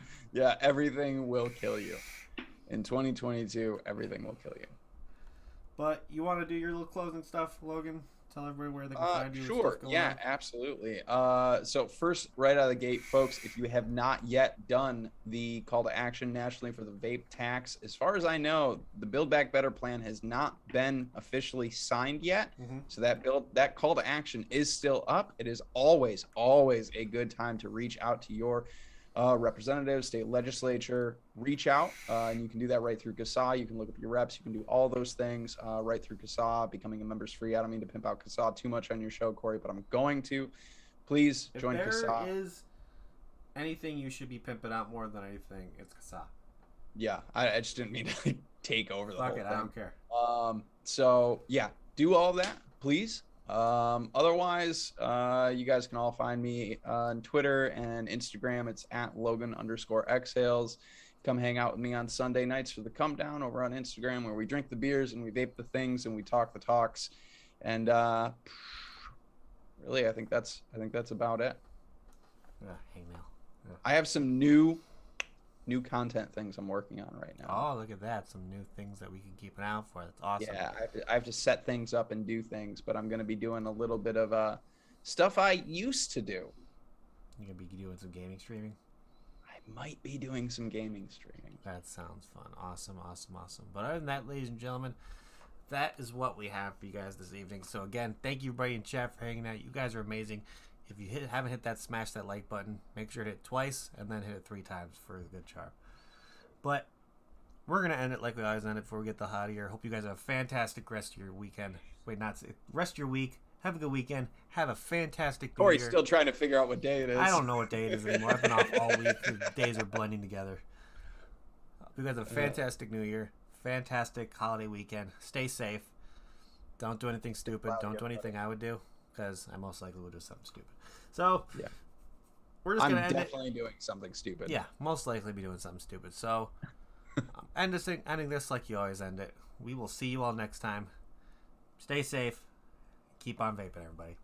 everything will kill you. In 2022, everything will kill you. But you want to do your little closing stuff, Logan? Tell everybody where they can find you. Sure. Yeah, absolutely. So first, right out of the gate, folks, if you have not yet done the call to action nationally for the vape tax, as far as I know, the Build Back Better plan has not been officially signed yet. So that call to action is still up. It is always a good time to reach out to your representative, state legislature, reach out, and you can do that right through CASA. You can look up your reps. You can do all those things right through CASA. Becoming a member's free. I don't mean to pimp out CASA too much on your show, Corey, but I'm going to. Please join CASA. If there is anything you should be pimping out more than anything, it's CASA. Yeah, I just didn't mean to take over the whole thing. I don't care. So yeah, do all that, please. Otherwise, you guys can all find me on Twitter and Instagram. It's at Logan_Exhales. Come hang out with me on Sunday nights for the Come Down over on Instagram, where we drink the beers and we vape the things and we talk the talks. And really, I think that's about it. Hey now. Yeah. I have some new content things I'm working on right now. Oh, look at that. Some new things that we can keep an eye out for. That's awesome. Yeah, I have to set things up and do things, but I'm going to be doing a little bit of stuff I used to do. You're going to be doing some gaming streaming? I might be doing some gaming streaming. That sounds fun. Awesome. But other than that, ladies and gentlemen, that is what we have for you guys this evening. So again, thank you, everybody in chat, for hanging out. You guys are amazing. If you haven't hit that, smash that like button. Make sure to hit it twice and then hit it 3 times for a good charm. But we're going to end it like we always end it before we get the hot here. Hope you guys have a fantastic rest of your weekend. Rest of your week. Have a good weekend. Have a fantastic New Corey's Year. Still trying to figure out what day it is. I don't know what day it is anymore. I've been off all week. The days are blending together. You guys have a fantastic New Year. Fantastic holiday weekend. Stay safe. Don't do anything stupid. Don't do anything I would do, because I most likely would do something stupid. So, yeah, we're just going to end it. I'm definitely doing something stupid. Yeah, most likely be doing something stupid. So, ending this like you always end it. We will see you all next time. Stay safe. Keep on vaping, everybody.